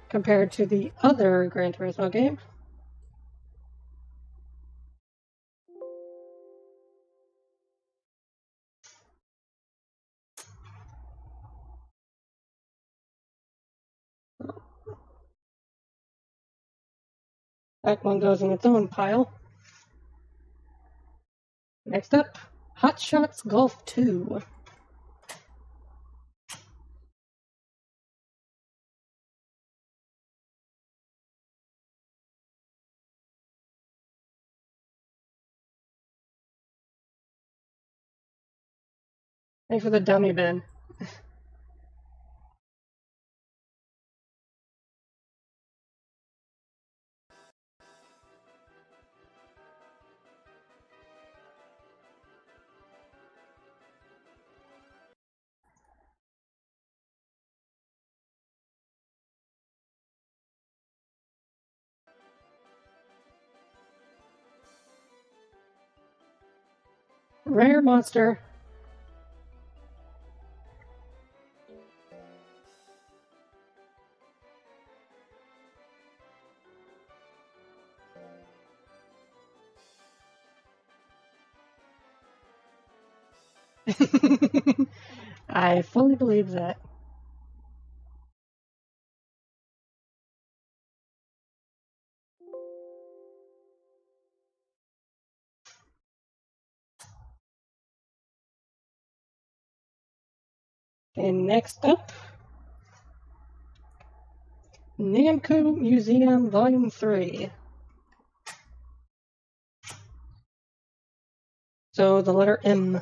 compared to the other Gran Turismo game. That one goes in its own pile. Next up, Hot Shots Golf 2. Thanks for the dummy bin. Rare monster. I fully believe that. And next up, Namco Museum Volume 3. So the letter M.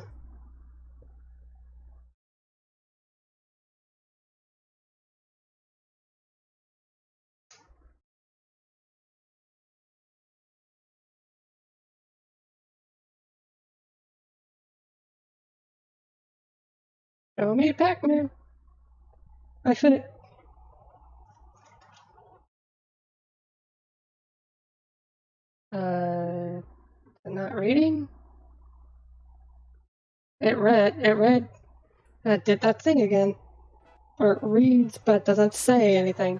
Show me Pac-Man. I should. Not reading? It read, did that thing again. Or it reads, but doesn't say anything.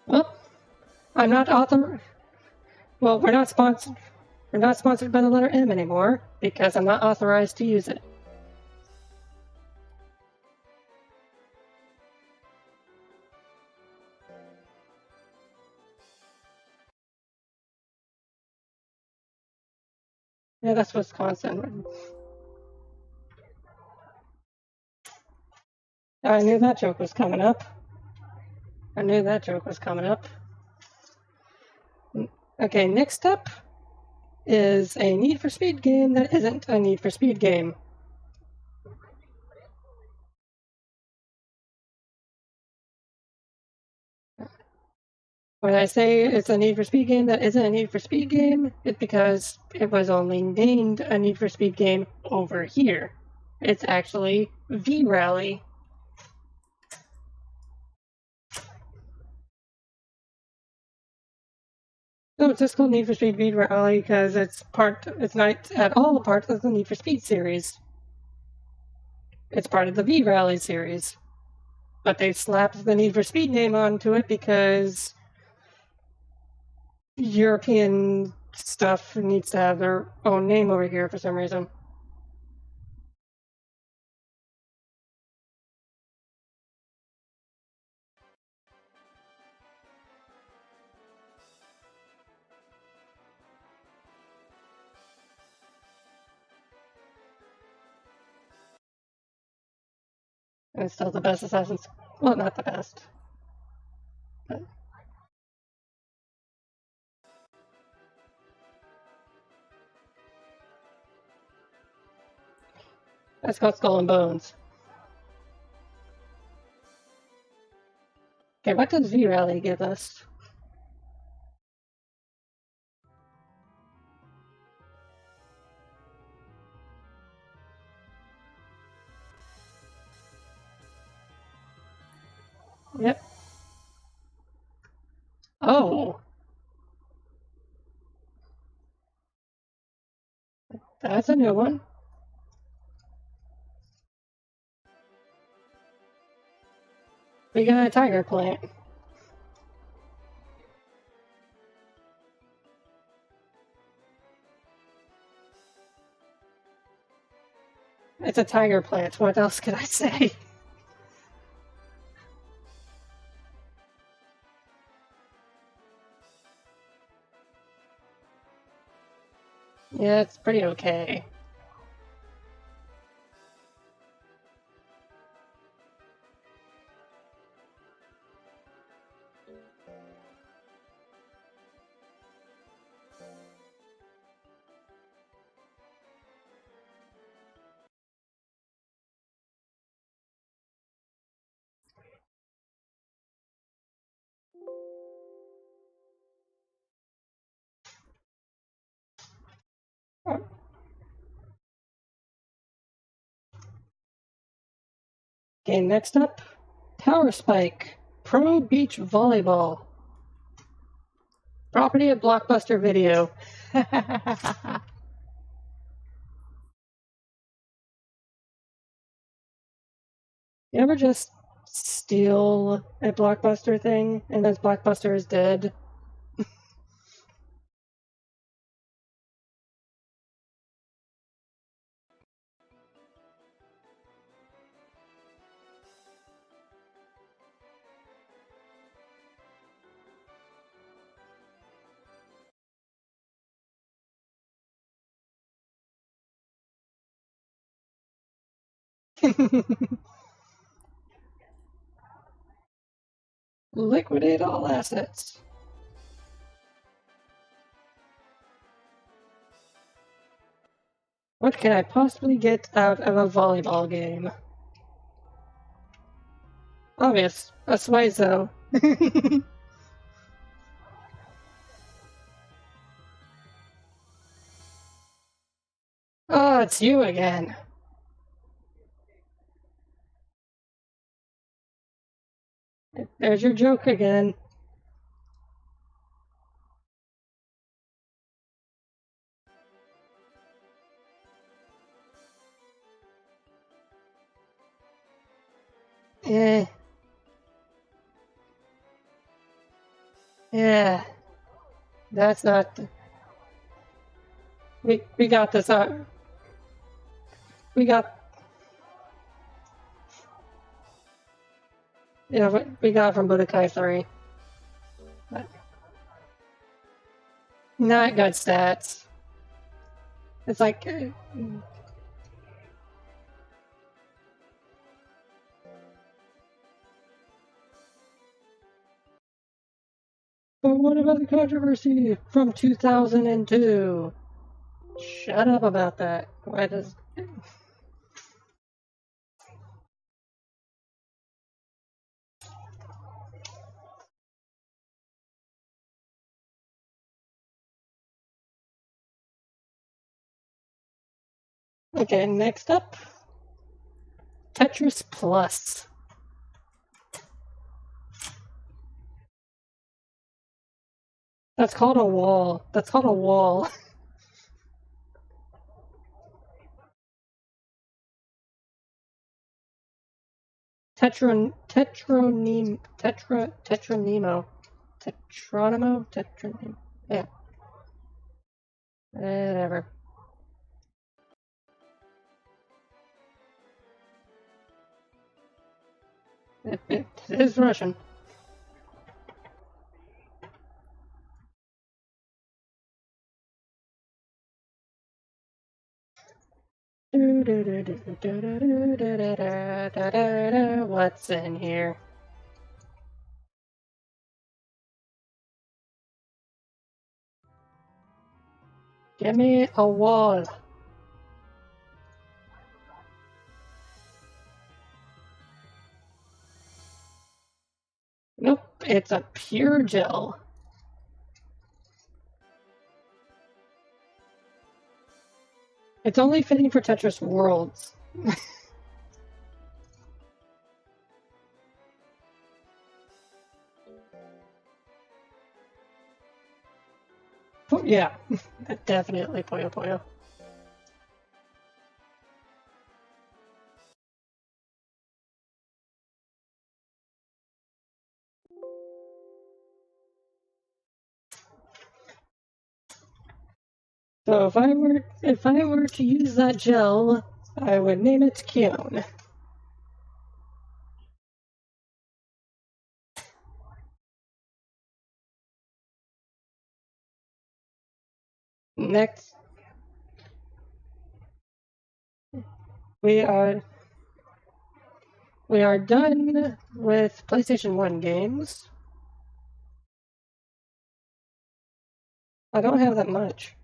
Well, I'm not author. Well, we're not sponsored. We're not sponsored by the letter M anymore because I'm not authorized to use it. Yeah, that's Wisconsin. I knew that joke was coming up. Okay, next up is a Need for Speed game that isn't a Need for Speed game. When I say it's a Need for Speed game that isn't a Need for Speed game, it's because it was only named a Need for Speed game over here. It's actually V-Rally. So it's just called Need for Speed V-Rally because it's not at all a part of the Need for Speed series. It's part of the V-Rally series. But they slapped the Need for Speed name onto it because European stuff needs to have their own name over here for some reason. And it's still the best Assassin's... Well, not the best. But that's called Skull and Bones. Okay, what does V-Rally give us? Yep. Oh! That's a new one. We got a tiger plant. It's a tiger plant. What else could I say? Yeah, it's pretty okay. Okay, next up, Power Spike Pro Beach Volleyball. Property of Blockbuster Video. You ever just steal a Blockbuster thing and then Blockbuster is dead? Liquidate all assets. What can I possibly get out of a volleyball game? Obvious. A Swizo. Oh, it's you again. There's your joke again. Eh. Yeah. That's not... We got this. We got... Yeah, we got it from Budokai 3. But not good stats. It's like... But what about the controversy from 2002? Shut up about that. Why does... Okay, next up. Tetris Plus. That's called a wall. That's called a wall. Tetronemo. Tetronemo? Yeah. Whatever. It is Russian. What's in here? Give me a wall. Nope, it's a pure gel. It's only fitting for Tetris Worlds. Yeah, definitely Puyo Puyo. So if I were to use that gel, I would name it Keone. Next, we are done with PlayStation 1 games. I don't have that much.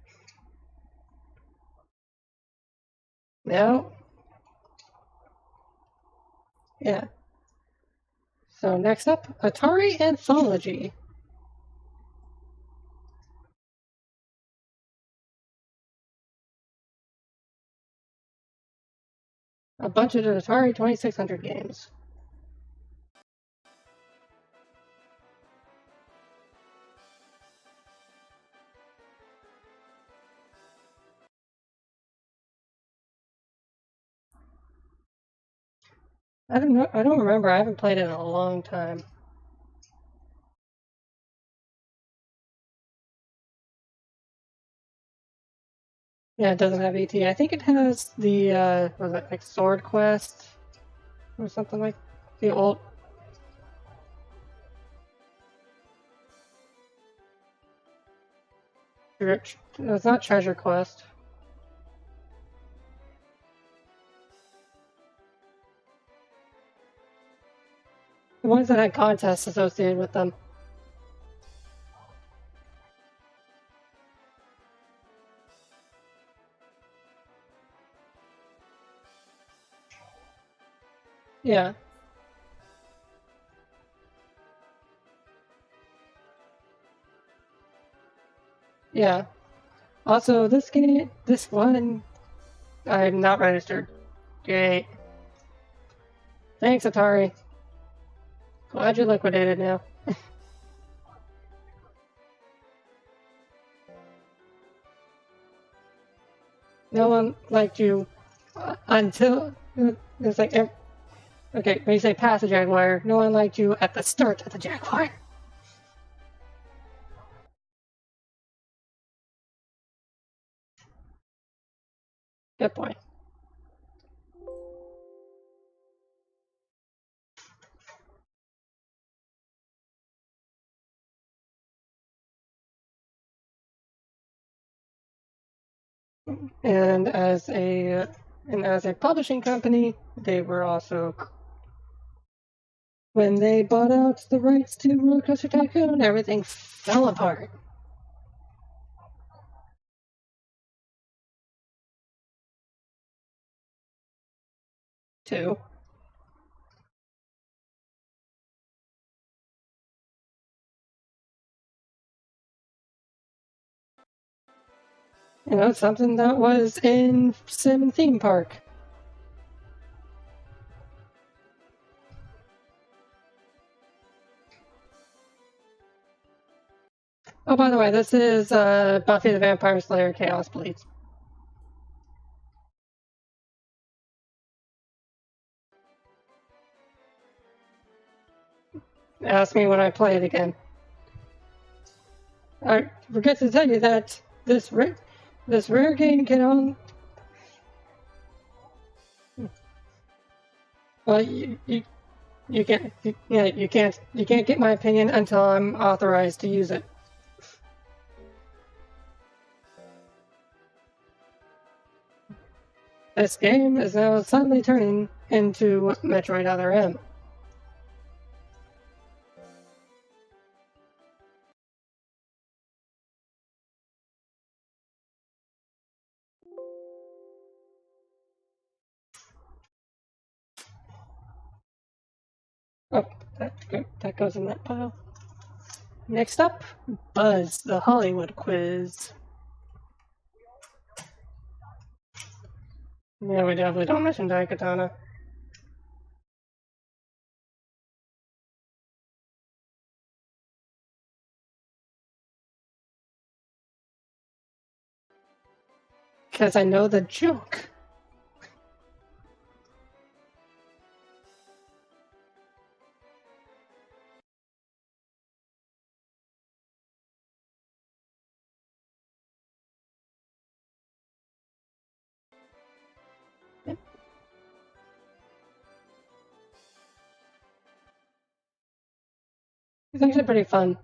Now, yeah. So next up, Atari Anthology. A bunch of Atari 2600 games. I don't know. I don't remember. I haven't played it in a long time. Yeah, it doesn't have ET. I think it has the was it like Sword Quest or something like the old. It's not Treasure Quest. The ones that had contests associated with them. Yeah. Yeah. Also, this one, I'm not registered. Great. Thanks, Atari. Glad you liquidated now. No one liked you until it's like okay. When you say past the Jaguar, no one liked you at the start of the Jaguar. Good point. And as a publishing company, they were also when they bought out the rights to Roller Coaster Tycoon, everything fell apart. Too. You know, something that was in Sim Theme Park. Oh, by the way, this is Buffy the Vampire Slayer Chaos Bleeds. Ask me when I play it again. I forget to tell you that this rare game can only. Well, you can't you can't get my opinion until I'm authorized to use it. This game is now suddenly turning into Metroid Other M. Oh, that goes in that pile. Next up, Buzz, the Hollywood quiz. Yeah, we definitely don't mention Daikatana. Because I know the joke. It's actually pretty fun.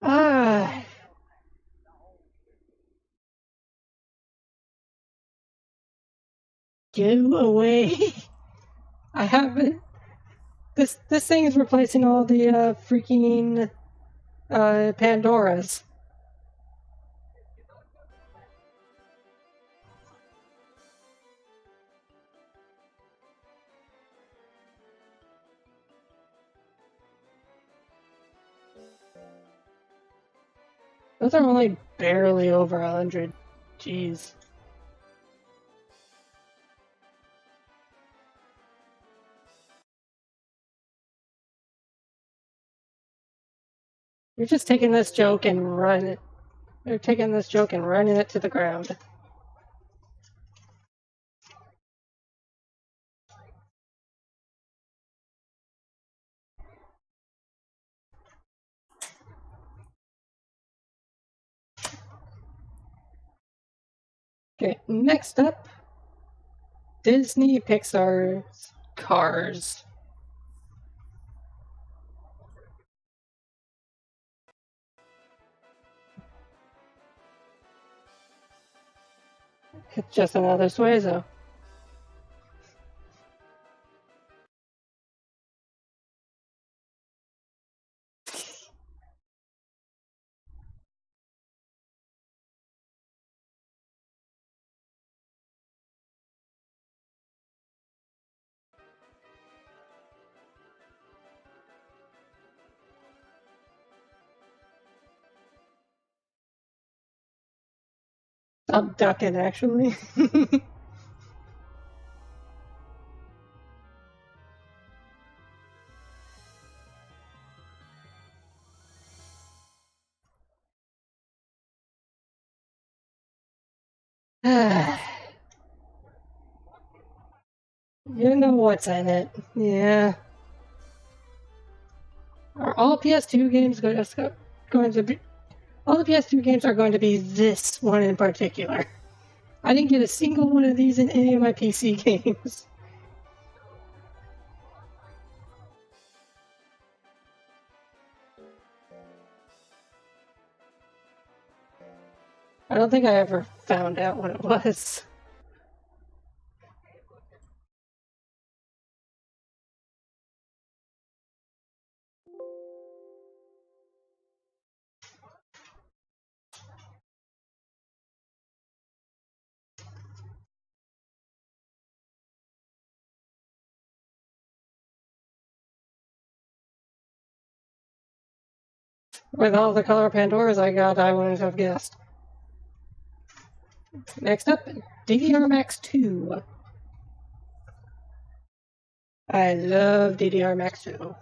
Ah, go away. I haven't. This thing is replacing all the freaking Pandoras. Those are only barely over 100. Jeez. You're just taking this joke and running it. You're taking this joke and running it to the ground. Okay, next up, Disney Pixar's Cars. It's just another Suezo. I'm ducking, actually. You know what's in it. Yeah. Are all PS2 games going to be... All the PS2 games are going to be this one in particular. I didn't get a single one of these in any of my PC games. I don't think I ever found out what it was. With all the color Pandoras I got, I wouldn't have guessed. Next up, DDR Max 2. I love DDR Max 2.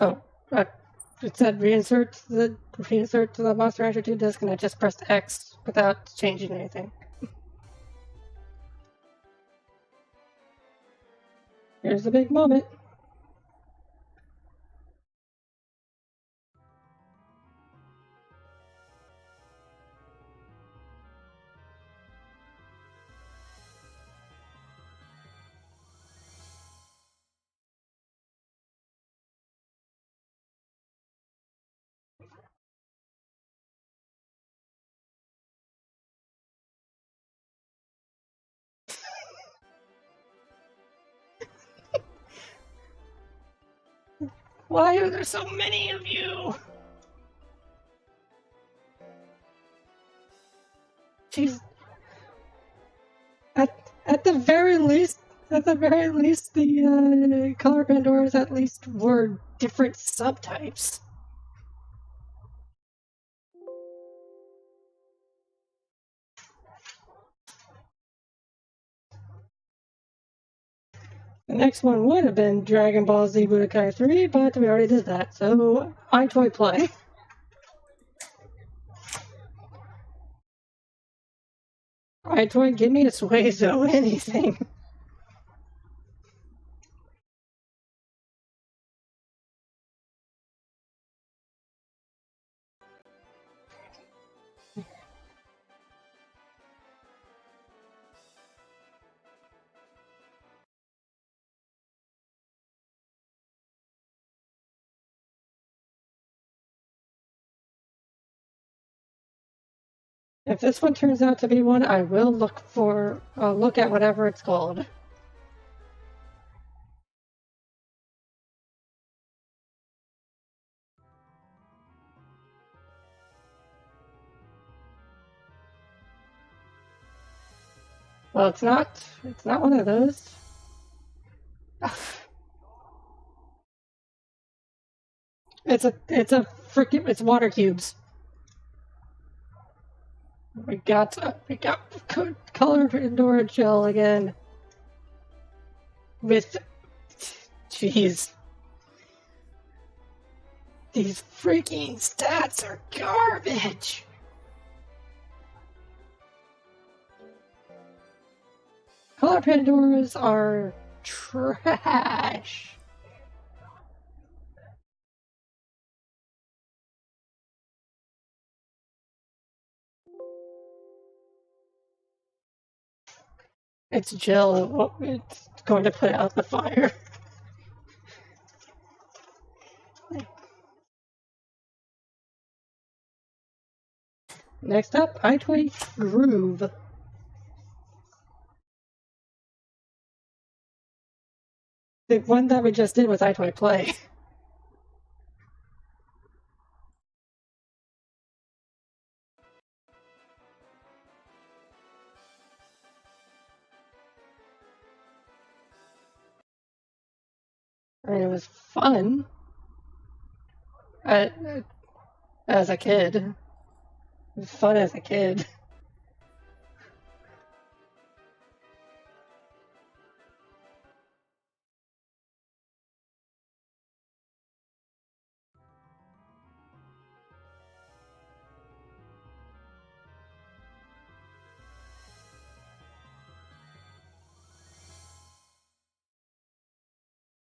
Oh, it said reinsert the Monster Rancher 2 disc, and I just pressed X without changing anything. Here's the big moment. Why are there so many of you? Jeez. At the very least, the color Pandoras at least were different subtypes. The next one would have been Dragon Ball Z Budokai 3, but we already did that, so iToy Play. iToy, give me a Suezo, anything. If this one turns out to be one, I will look at whatever it's called. Well, it's not one of those. It's water cubes. We got color Pandora gel again. With, jeez, these freaking stats are garbage. Color Pandoras are trash. It's gel. It's going to put out the fire. Next up, iToy Groove. The one that we just did was iToy Play. I mean, it was fun. As a kid. It was fun as a kid.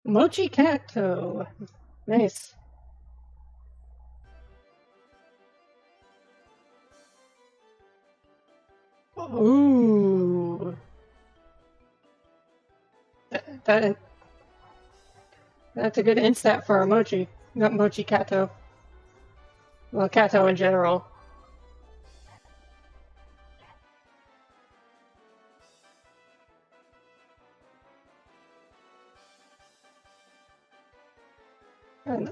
Mochi Kato. Nice. Ooh. That's a good instat for a Mochi. Not Mochi Kato. Well, Kato in general. And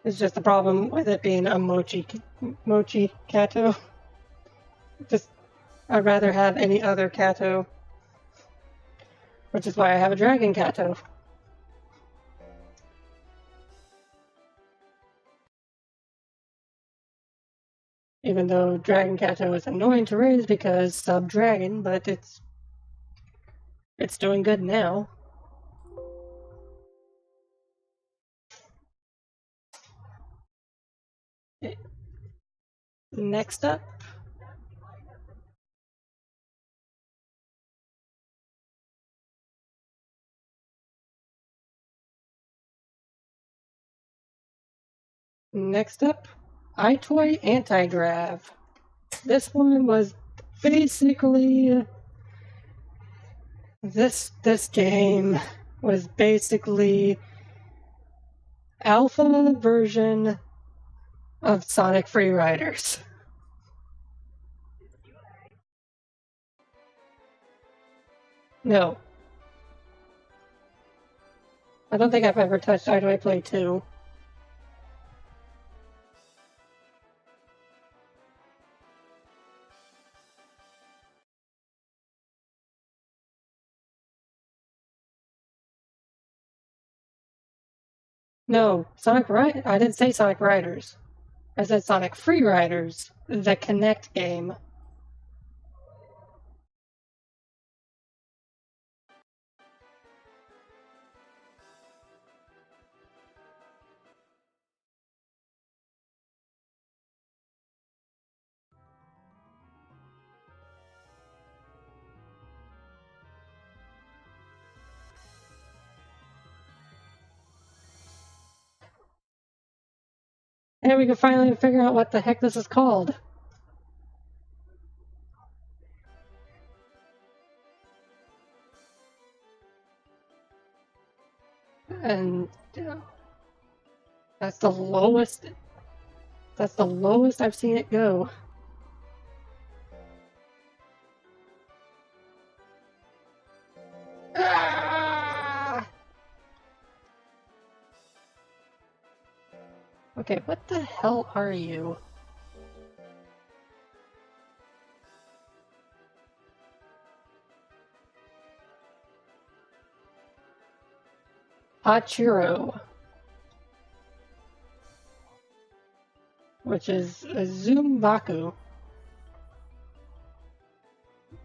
it's just the problem with it being a Mochi Kato. Just, I'd rather have any other Kato. Which is why I have a Dragon Kato. Even though Dragon Kato is annoying to raise because sub-dragon, but it's doing good now. Next up, iToy Anti-Grav. This one was basically this game was basically alpha version of Sonic Free Riders. No. I don't think I've ever touched How Do I Play 2. No, I didn't say Sonic Riders. I said Sonic Free Riders, the Kinect game. And we can finally figure out what the heck this is called. And that's the lowest. That's the lowest I've seen it go. Ah! Okay, what the hell are you? Hachiro, which is a Zoom Baku.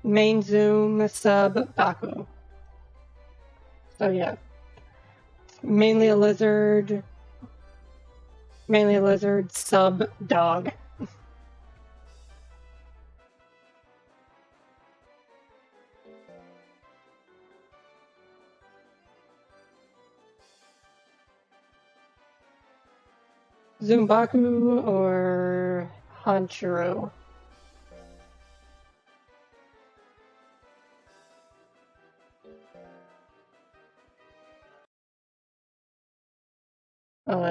Main Zoom sub Baku. So yeah. Mainly a lizard sub dog. Zumbaku or Hanchiro?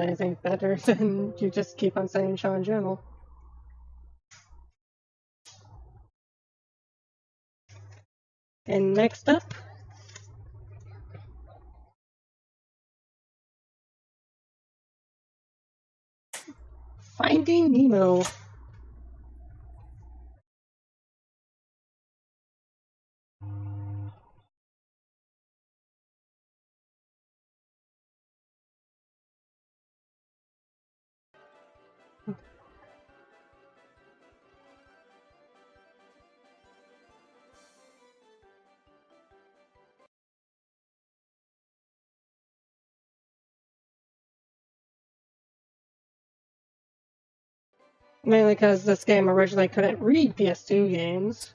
Anything better than you just keep on saying Sean Journal. And next up, Finding Nemo. Mainly because this game originally couldn't read PS2 games.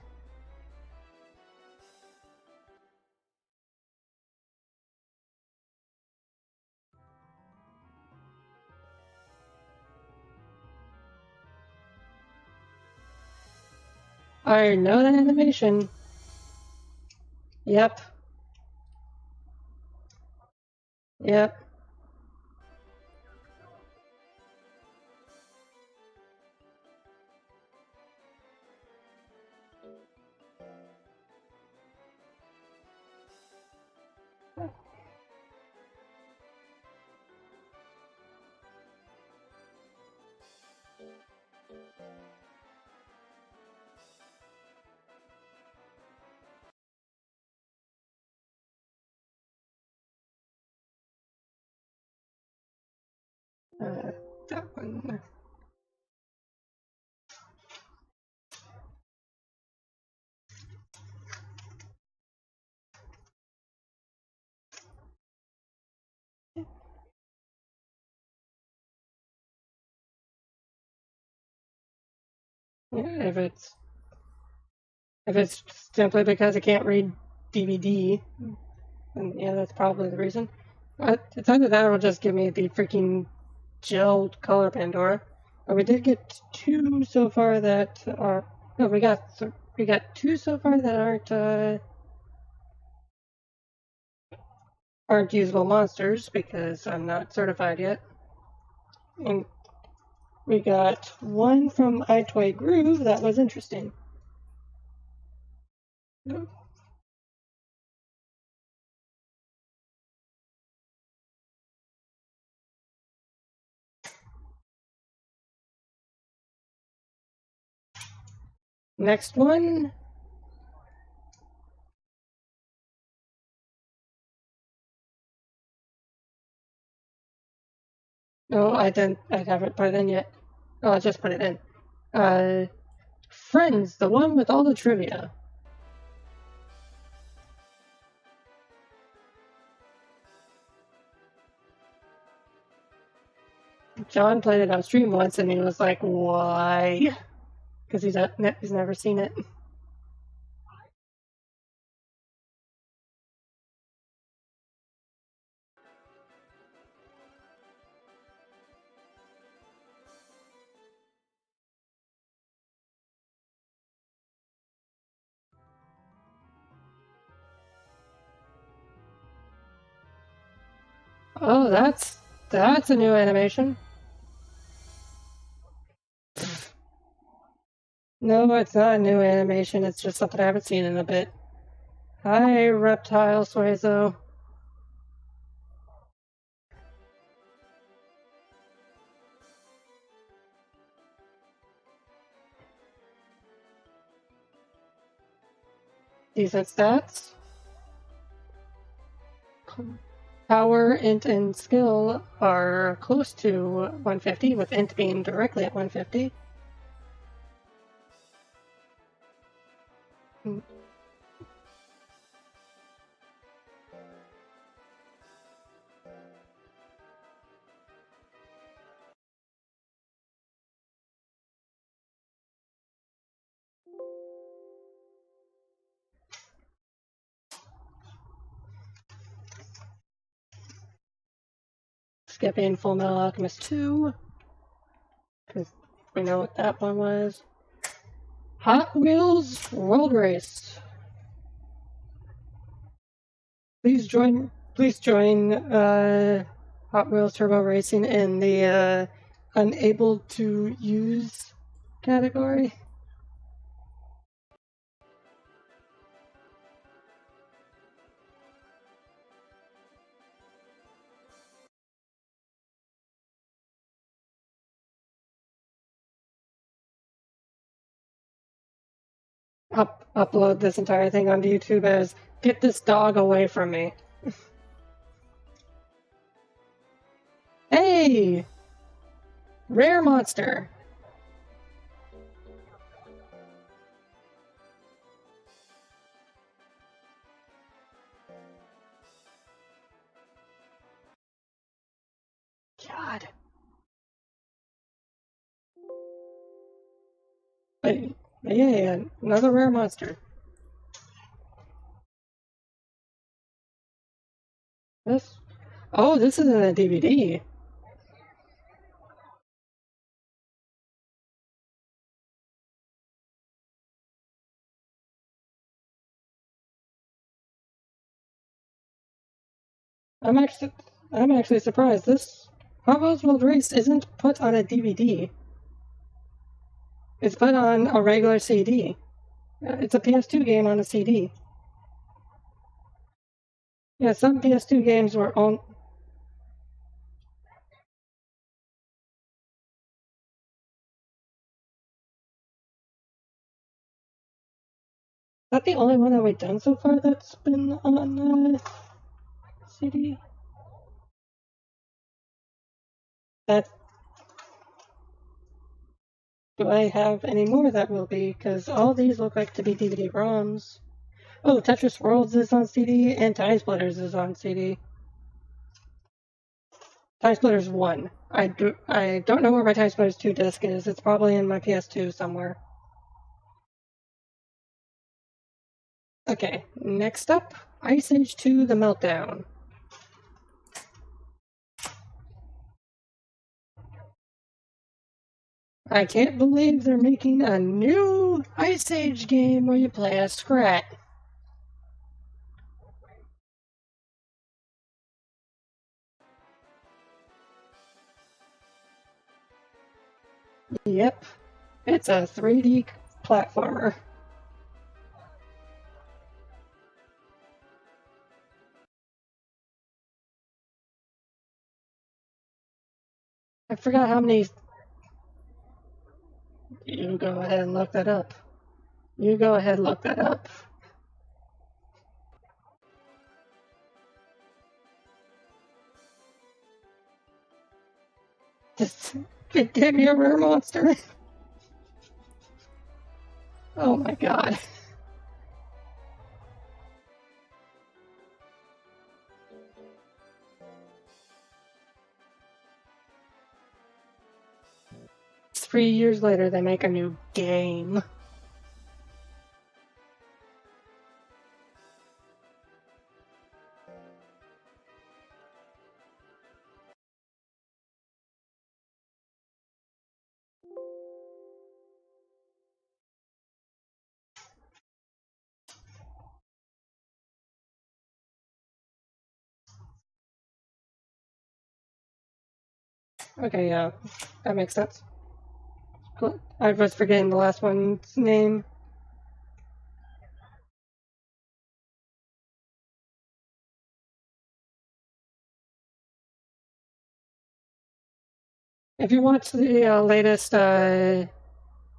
I know that animation. Yep. Yep. That one. Yeah, if it's simply because I can't read DVD, then yeah, that's probably the reason. It's either that or it'll just give me the freaking gelled color Pandora. But we did get two so far that are. No, we got two so far that aren't usable monsters because I'm not certified yet. And we got one from iToy Groove that was interesting. Next one. No, I didn't. I haven't put it in yet. Oh, I just put it in. Friends, the one with all the trivia. John played it on stream once, and he was like, "Why?" Because he's never seen it. Oh, that's a new animation. No, it's not a new animation. It's just something I haven't seen in a bit. Hi, Reptile Suezo. Decent stats. Power, int, and skill are close to 150, with int being directly at 150. Skipping Full Metal Alchemist 2, because we know what that one was. Hot Wheels World Race. Please join Hot Wheels Turbo Racing in the unable to use category. Upload this entire thing onto YouTube as "Get this dog away from me." Hey! Rare monster. God. But yeah, another rare monster. This? Oh, this isn't a DVD. I'm actually I'm actually surprised. This Hot Wheels World Race isn't put on a DVD. It's put on a regular CD. It's a PS2 game on a CD. Yeah, some PS2 games were on. Is that the only one that we've done so far that's been on CD? That Do I have any more that will be? Because all these look like to be DVD ROMs. Oh, Tetris Worlds is on CD, and Time Splitters is on CD. Time Splitters 1. I don't know where my Time Splitters 2 disc is. It's probably in my PS2 somewhere. Okay, next up, Ice Age 2 The Meltdown. I can't believe they're making a new Ice Age game where you play as Scrat. Yep, it's a 3D platformer. I forgot how many. You go ahead and look that up. You go ahead, look that up. Just give me a rare monster. Oh my god. Three years later, they make a new game. Okay, yeah, that makes sense. I was forgetting the last one's name. If you watch the latest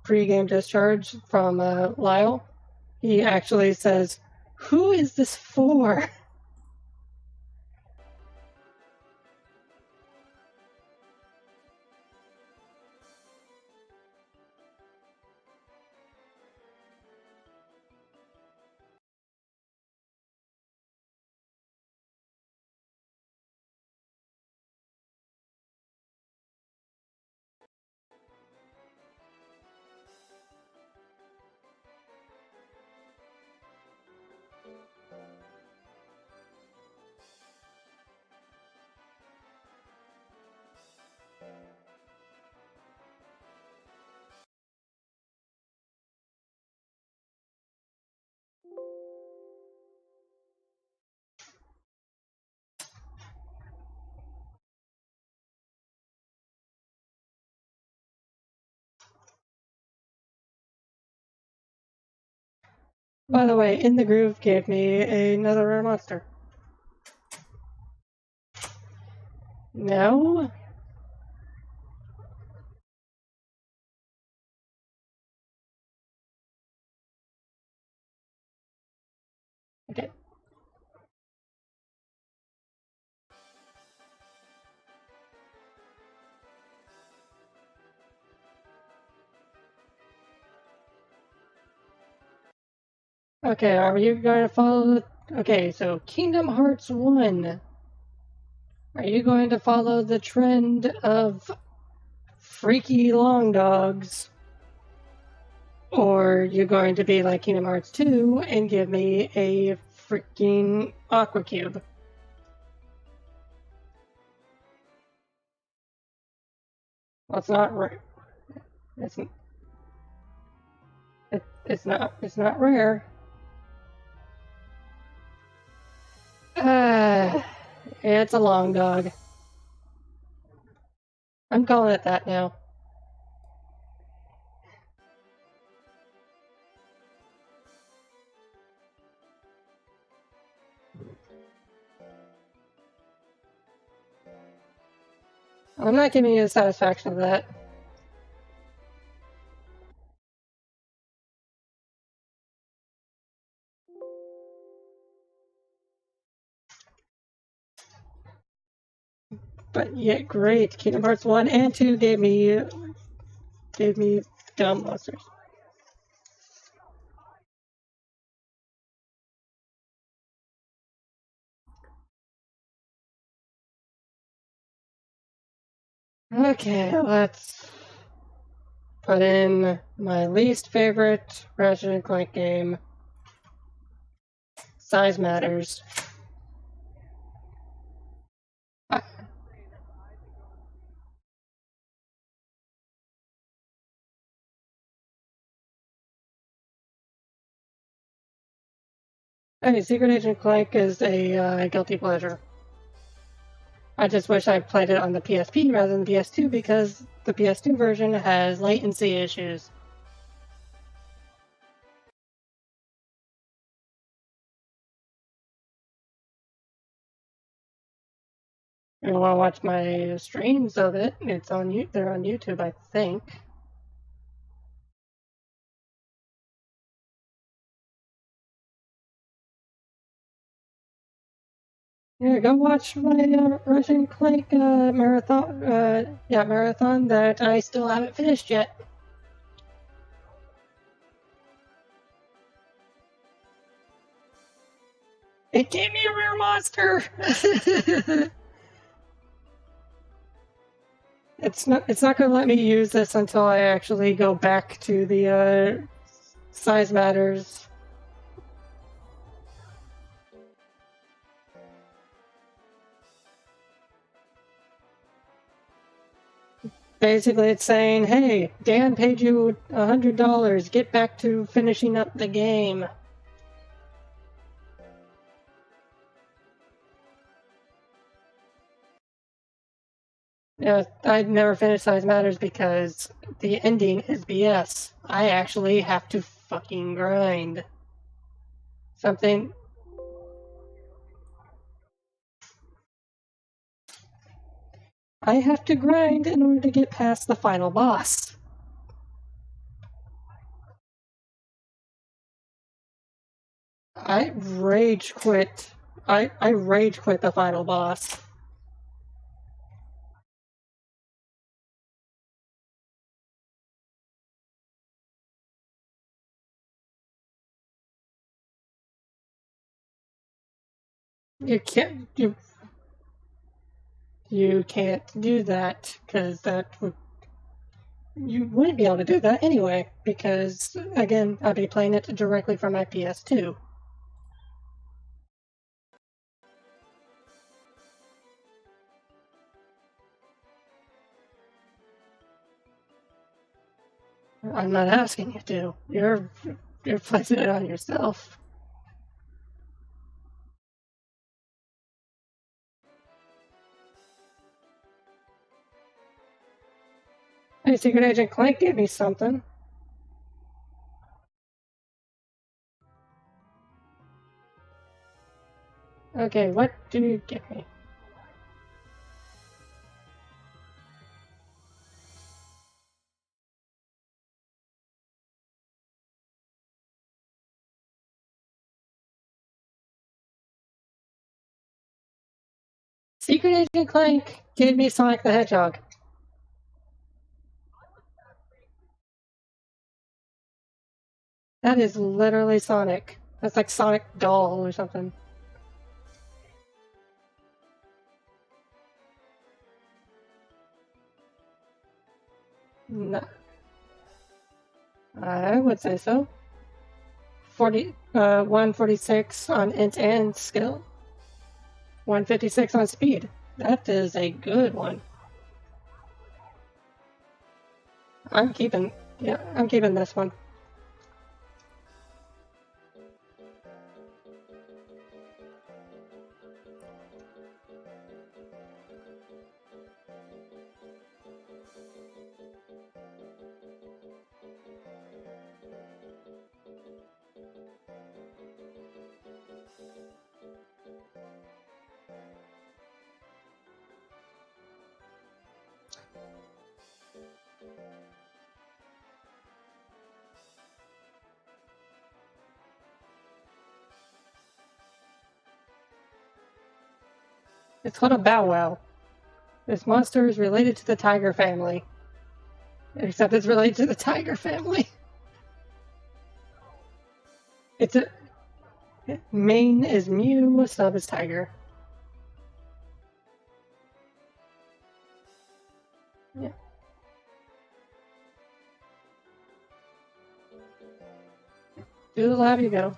pre-game discharge from Lyle, he actually says, "Who is this for?" By the way, In the Groove gave me another rare monster. No? Okay. Okay, are you going to follow... Okay, so Kingdom Hearts 1. Are you going to follow the trend of freaky long dogs? Or are you going to be like Kingdom Hearts 2 and give me a freaking Aqua Cube? Well, it's not rare. It's not rare. It's a long dog. I'm calling it that now. I'm not giving you the satisfaction of that. But yeah, great. Kingdom Hearts 1 and 2 gave me dumb monsters. Okay, let's put in my least favorite Ratchet and Clank game. Size matters. Hey, Secret Agent Clank is a guilty pleasure. I just wish I played it on the PSP rather than the PS2 because the PS2 version has latency issues. You want to watch my streams of it? It's on they're on YouTube, I think. Yeah, go watch my Russian Clank marathon. Marathon that I still haven't finished yet. It gave me a rare monster. It's not going to let me use this until I actually go back to the size matters. Basically, it's saying, "Hey, Dan paid you $100. Get back to finishing up the game." Yeah, I'd never finished Size Matters because the ending is BS. I actually have to fucking grind. Something. I have to grind in order to get past the final boss. I rage quit. I rage quit the final boss. You can't do that because you wouldn't be able to do that anyway because again I'd be playing it directly from my PS2. I'm not asking you to. You're placing it on yourself. Hey, Secret Agent Clank gave me something. Okay, what do you give me? Secret Agent Clank gave me Sonic the Hedgehog. That is literally Sonic. That's like Sonic Doll or something. No, I would say so. 146 on int and skill. 156 on speed. That is a good one. I'm keeping, yeah, I'm keeping this one. It's called a Bow Wow. This monster is related to the tiger family. Except it's related to the tiger family. It's a main is Mew, sub is tiger. Yeah. Do the lab you go.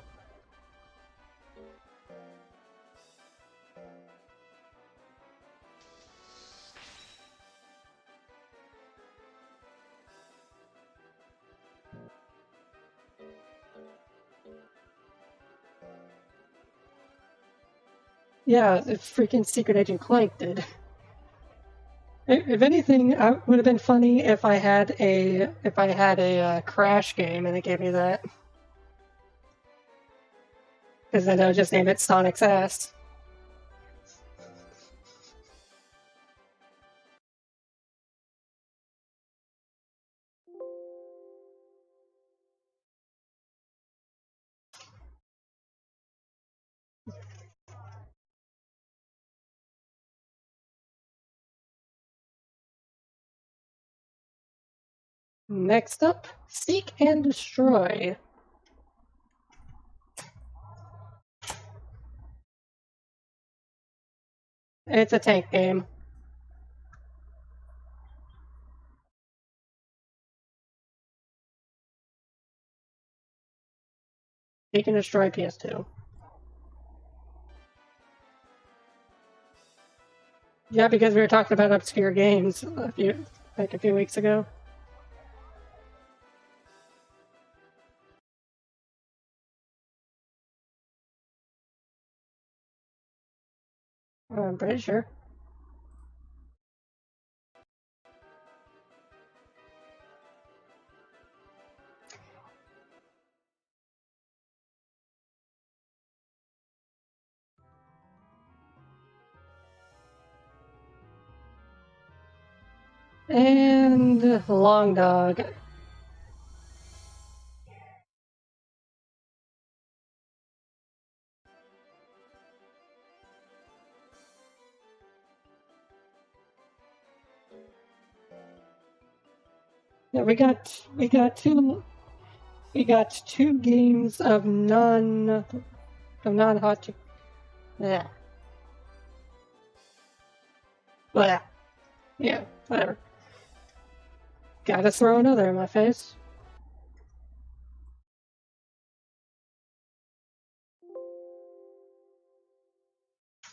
Yeah, the freaking Secret Agent Clank did. If anything, it would have been funny if I had a Crash game and it gave me that, because then I would just name it Sonic's Ass. Next up, Seek and Destroy. It's a tank game. Seek and Destroy PS2. Yeah, because we were talking about obscure games a few weeks ago. I'm pretty sure. And Long Dog. Yeah, we got two games of non-hot. Yeah. Well, yeah, whatever. Gotta throw another in my face.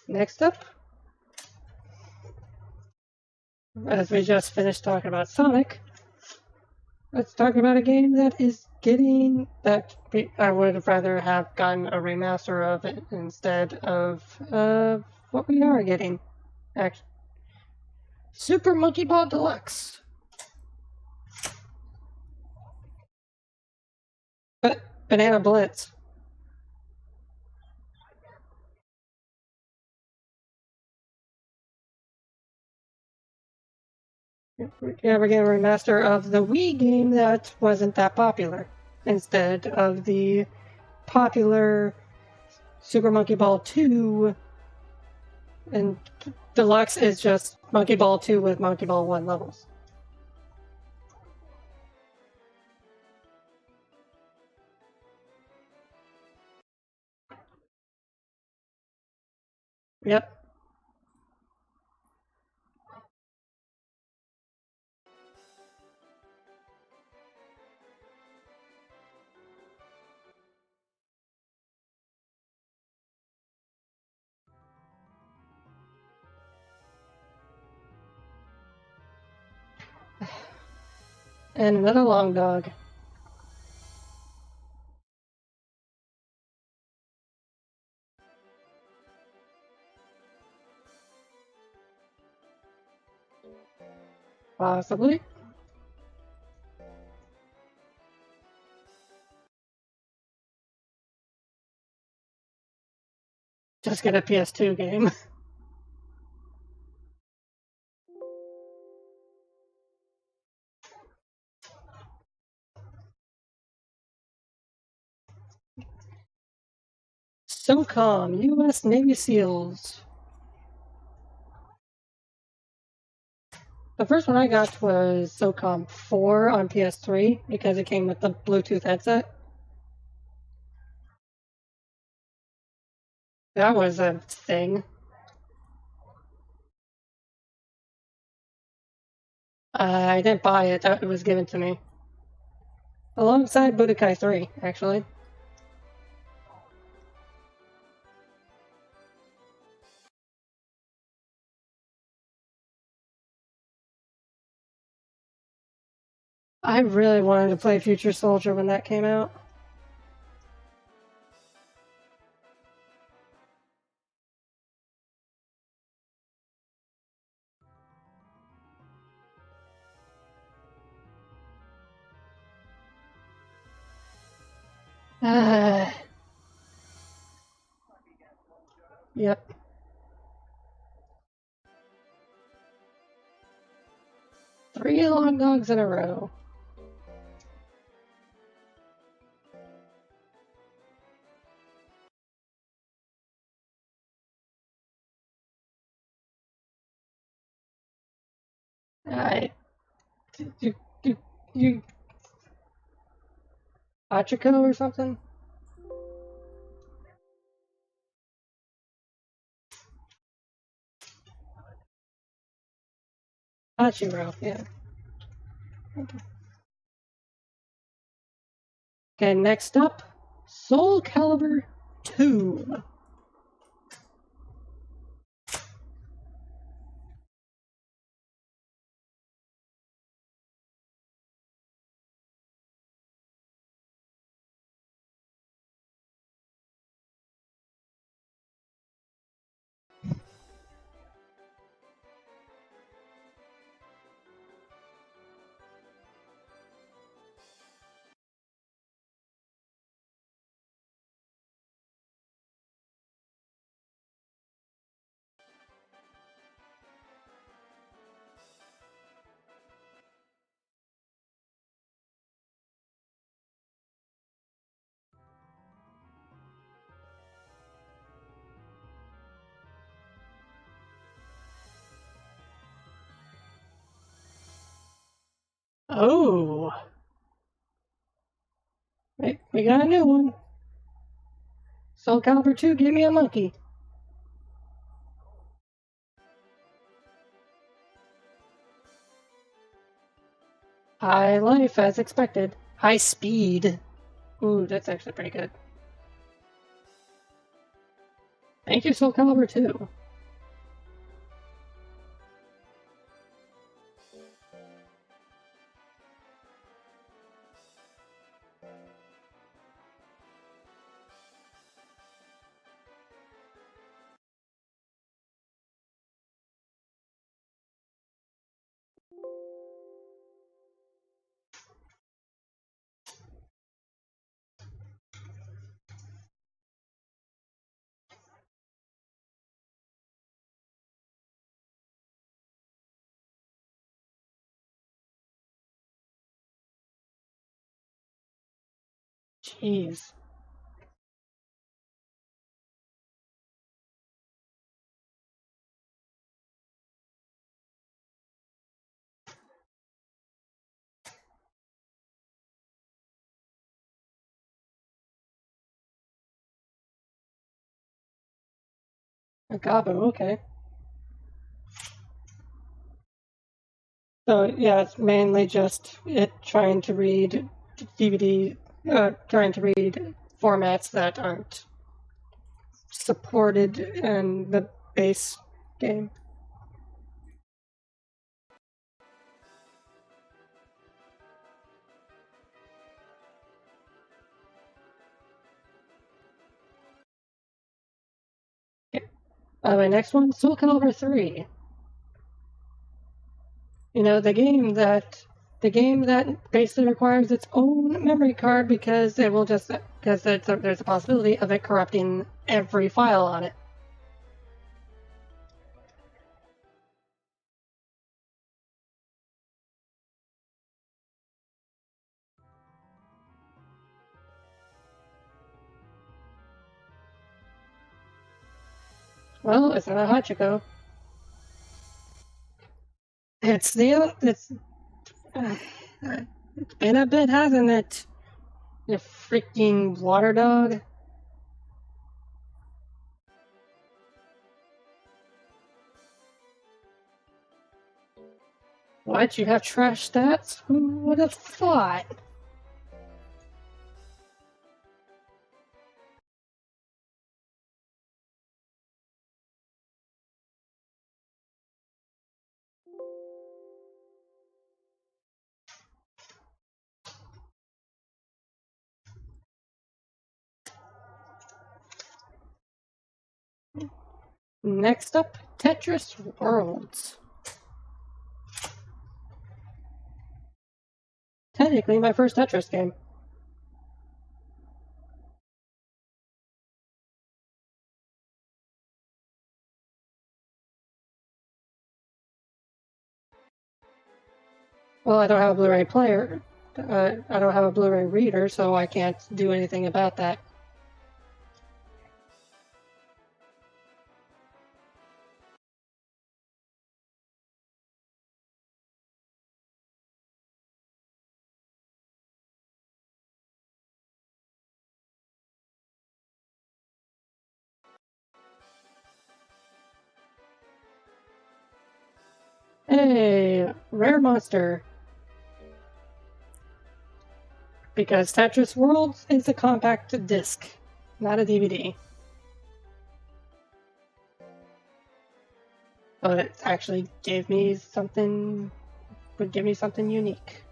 Next up, as we just finished talking about Sonic, let's talk about a game that is I would rather have gotten a remaster of it instead of what we are getting. Actually, Super Monkey Ball Deluxe. But Banana Blitz. Yeah, we're getting a remaster of the Wii game that wasn't that popular instead of the popular Super Monkey Ball 2, and Deluxe is just Monkey Ball 2 with Monkey Ball 1 levels. Yep. And another Long Dog. Possibly. Just get a PS2 game. SOCOM, US Navy SEALs. The first one I got was SOCOM 4 on PS3 because it came with the Bluetooth headset. That was a thing. I didn't buy it, it was given to me. Alongside Budokai 3, actually. I really wanted to play Future Soldier when that came out. Yep. Three Long Dogs in a row. I, You Hachiko or something? Hachiro, yeah. Okay, next up, Soul Calibur 2. Oh, we got a new one. Soul Calibur 2, give me a monkey. High life, as expected. High speed. Ooh, that's actually pretty good. Thank you, Soul Calibur 2. Jeez. Agabu, okay. So, yeah, it's mainly just it trying to read DVD, trying to read formats that aren't supported in the base game. Okay. My next one, Soul Calibur 3. You know, the game that basically requires its own memory card because it will just because there's a possibility of it corrupting every file on it. Well, it's not a Hachiko. It's the uh, it's been a bit, hasn't it? You freaking water dog. What? You have trash stats? Who would have thought? Next up, Tetris Worlds. Technically, my first Tetris game. Well, I don't have a Blu-ray player. I don't have a Blu-ray reader, so I can't do anything about that. Hey, rare monster. Because Tetris World is a compact disc, not a DVD. But it actually would give me something unique.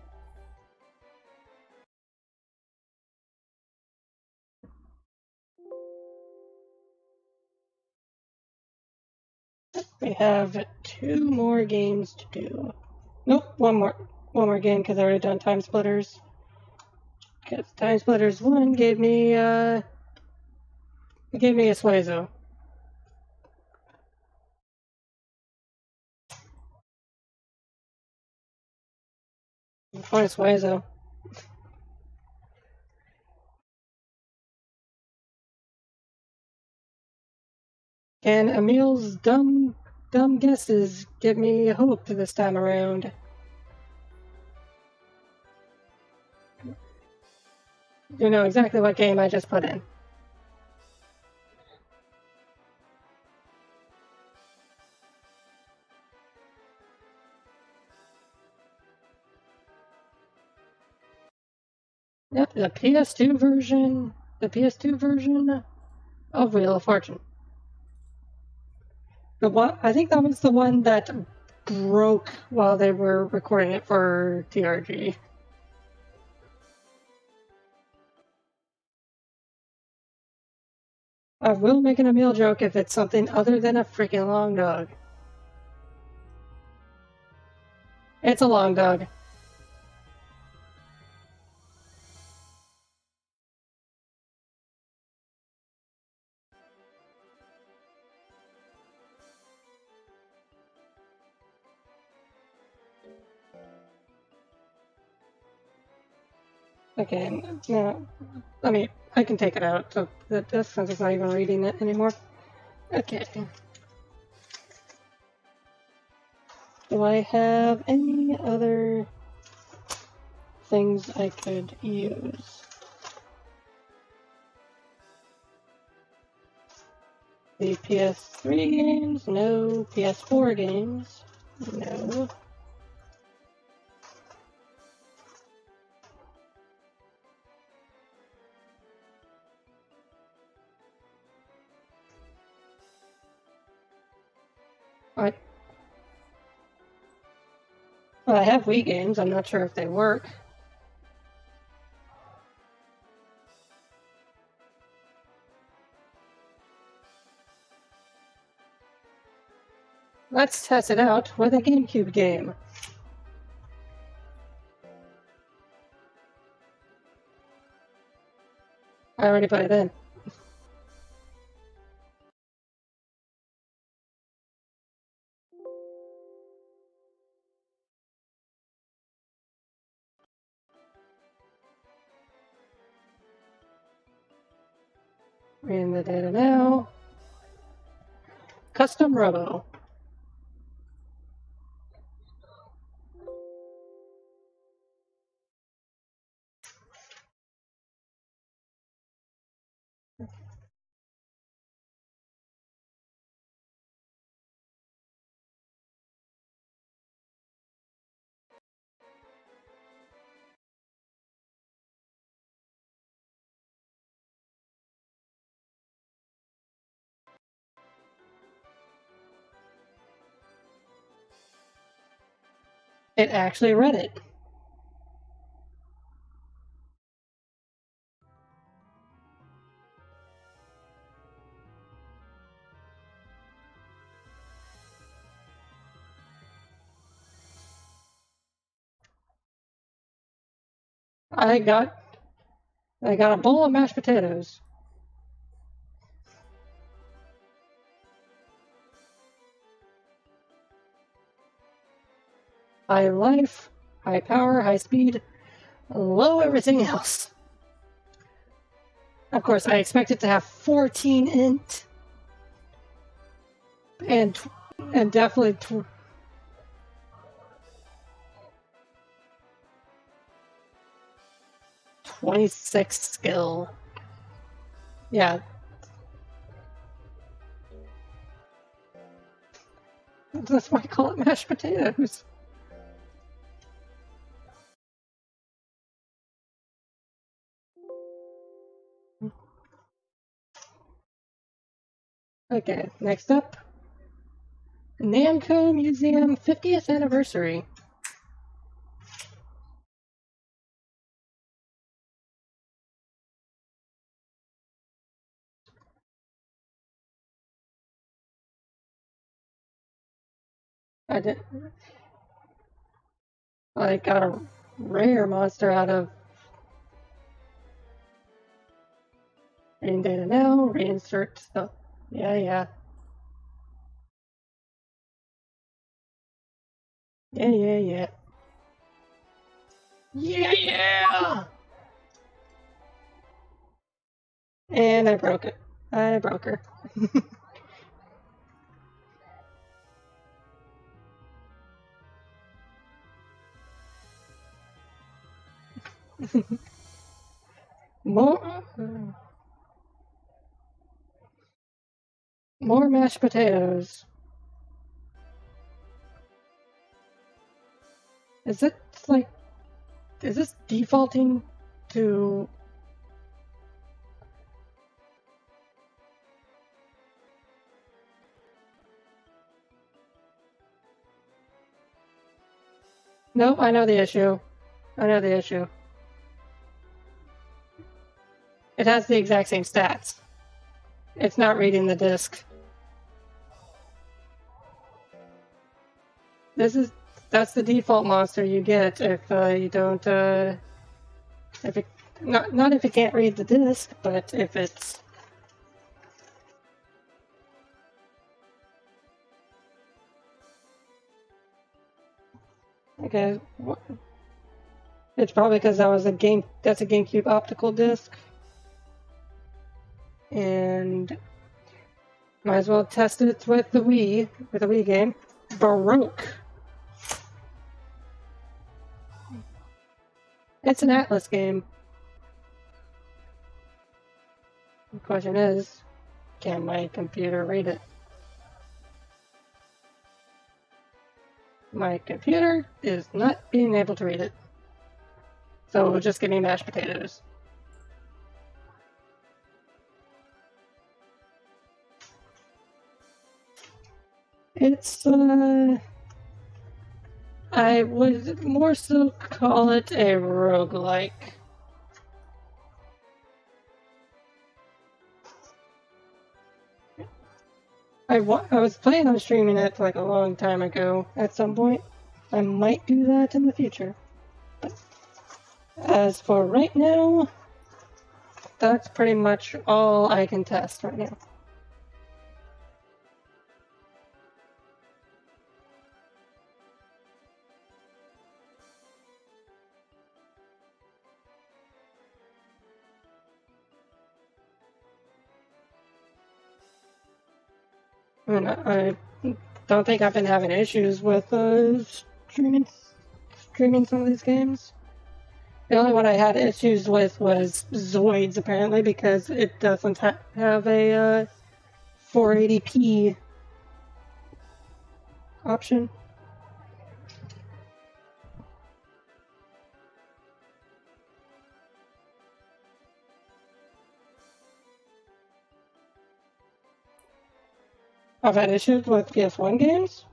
We have 2 more games to do. Nope, one more game because I already done Time Splitters. Because Time Splitters 1 gave me a Suezo. Or a Suezo. And Emil's dumb guesses give me hope this time around. You know exactly what game I just put in. Yep, the PS2 version of Wheel of Fortune. I think that was the one that broke while they were recording it for TRG. I will make an Emil joke if it's something other than a freaking long dog. It's a long dog. Okay, now, I can take it out, so this since it's not even reading it anymore. Okay. Do I have any other things I could use? The PS3 games? No. PS4 games? No. Well, I have Wii games. I'm not sure if they work. Let's test it out with a GameCube game. I already put it in. In the data now. Custom Robo. It actually read it. I got a bowl of mashed potatoes. High life, high power, high speed, low everything else. Of course, I expect it to have 14 int and definitely 26 skill. Yeah. That's why I call it mashed potatoes. Okay, next up, Namco Museum 50th Anniversary. I did. I got a rare monster out of reading data now, reinsert stuff. Yeah, yeah. Yeah, yeah, yeah. Yeah, yeah! And I broke it. I broke her. More, more mashed potatoes. Is it like, is this defaulting to? Nope, I know the issue. I know the issue. It has the exact same stats. It's not reading the disc. That's the default monster you get if you don't if it not if it can't read the disc, but if it's okay. It's probably because that's a GameCube optical disc, and might as well test it with the Wii game. Baroque. It's an Atlas game. The question is, can my computer read it? My computer is not being able to read it. So just give me mashed potatoes. It's, I would more so call it a roguelike. I was planning on streaming it like a long time ago at some point. I might do that in the future. But as for right now, that's pretty much all I can test right now. I mean, I don't think I've been having issues with streaming some of these games. The only one I had issues with was Zoids, apparently, because it doesn't have a 480p option. I've had issues with PS1 games.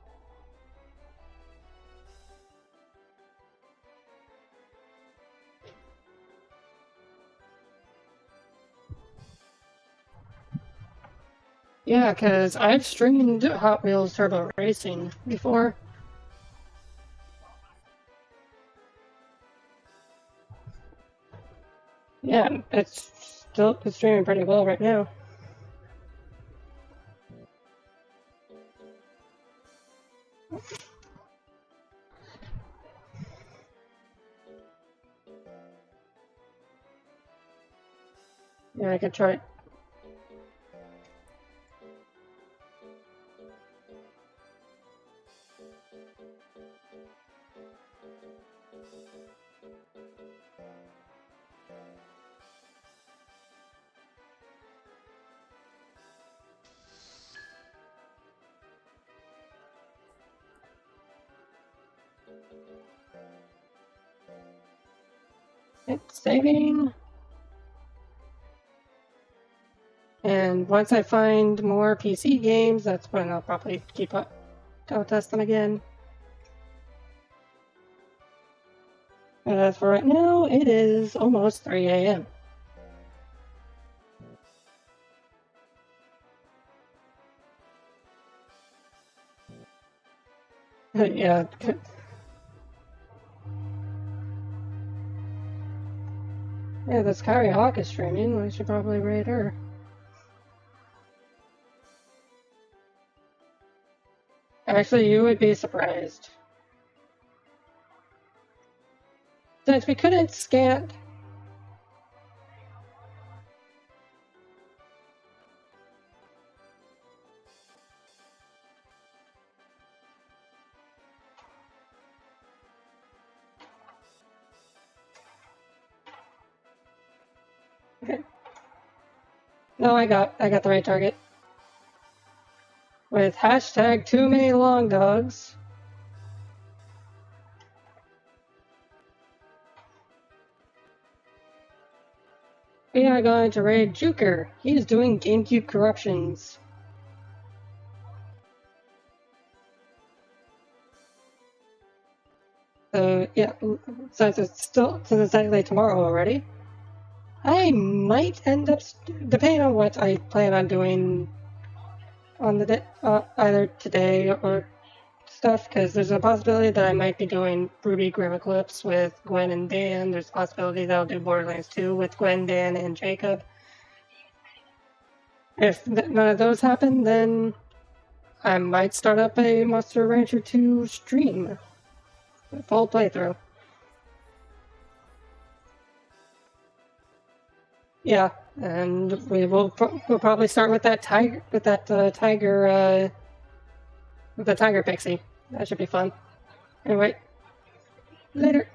Yeah, because I've streamed Hot Wheels Turbo Racing before. Yeah, it's streaming pretty well right now. Yeah, I could try. It's saving. And once I find more PC games, that's when I'll probably keep up. I'll test them again. But as for right now, it is almost 3 a.m. Yeah. Yeah, this KairiHawk is streaming. We should probably raid her. Actually, you would be surprised. Since we couldn't scan... Okay. No, I got the right target. With hashtag too many long dogs. We are going to raid Juker. He's doing GameCube corruptions. So yeah, since it's technically tomorrow already, I might end up, depending on what I plan on doing on the either today or stuff, because there's a possibility that I might be doing Ruby Grim Eclipse with Gwen and Dan. There's a possibility that I'll do Borderlands 2 with Gwen, Dan, and Jacob. If none of those happen, then I might start up a Monster Rancher 2 stream. A full playthrough. Yeah, and we'll probably start with that tiger, with the tiger pixie. That should be fun. Anyway, later.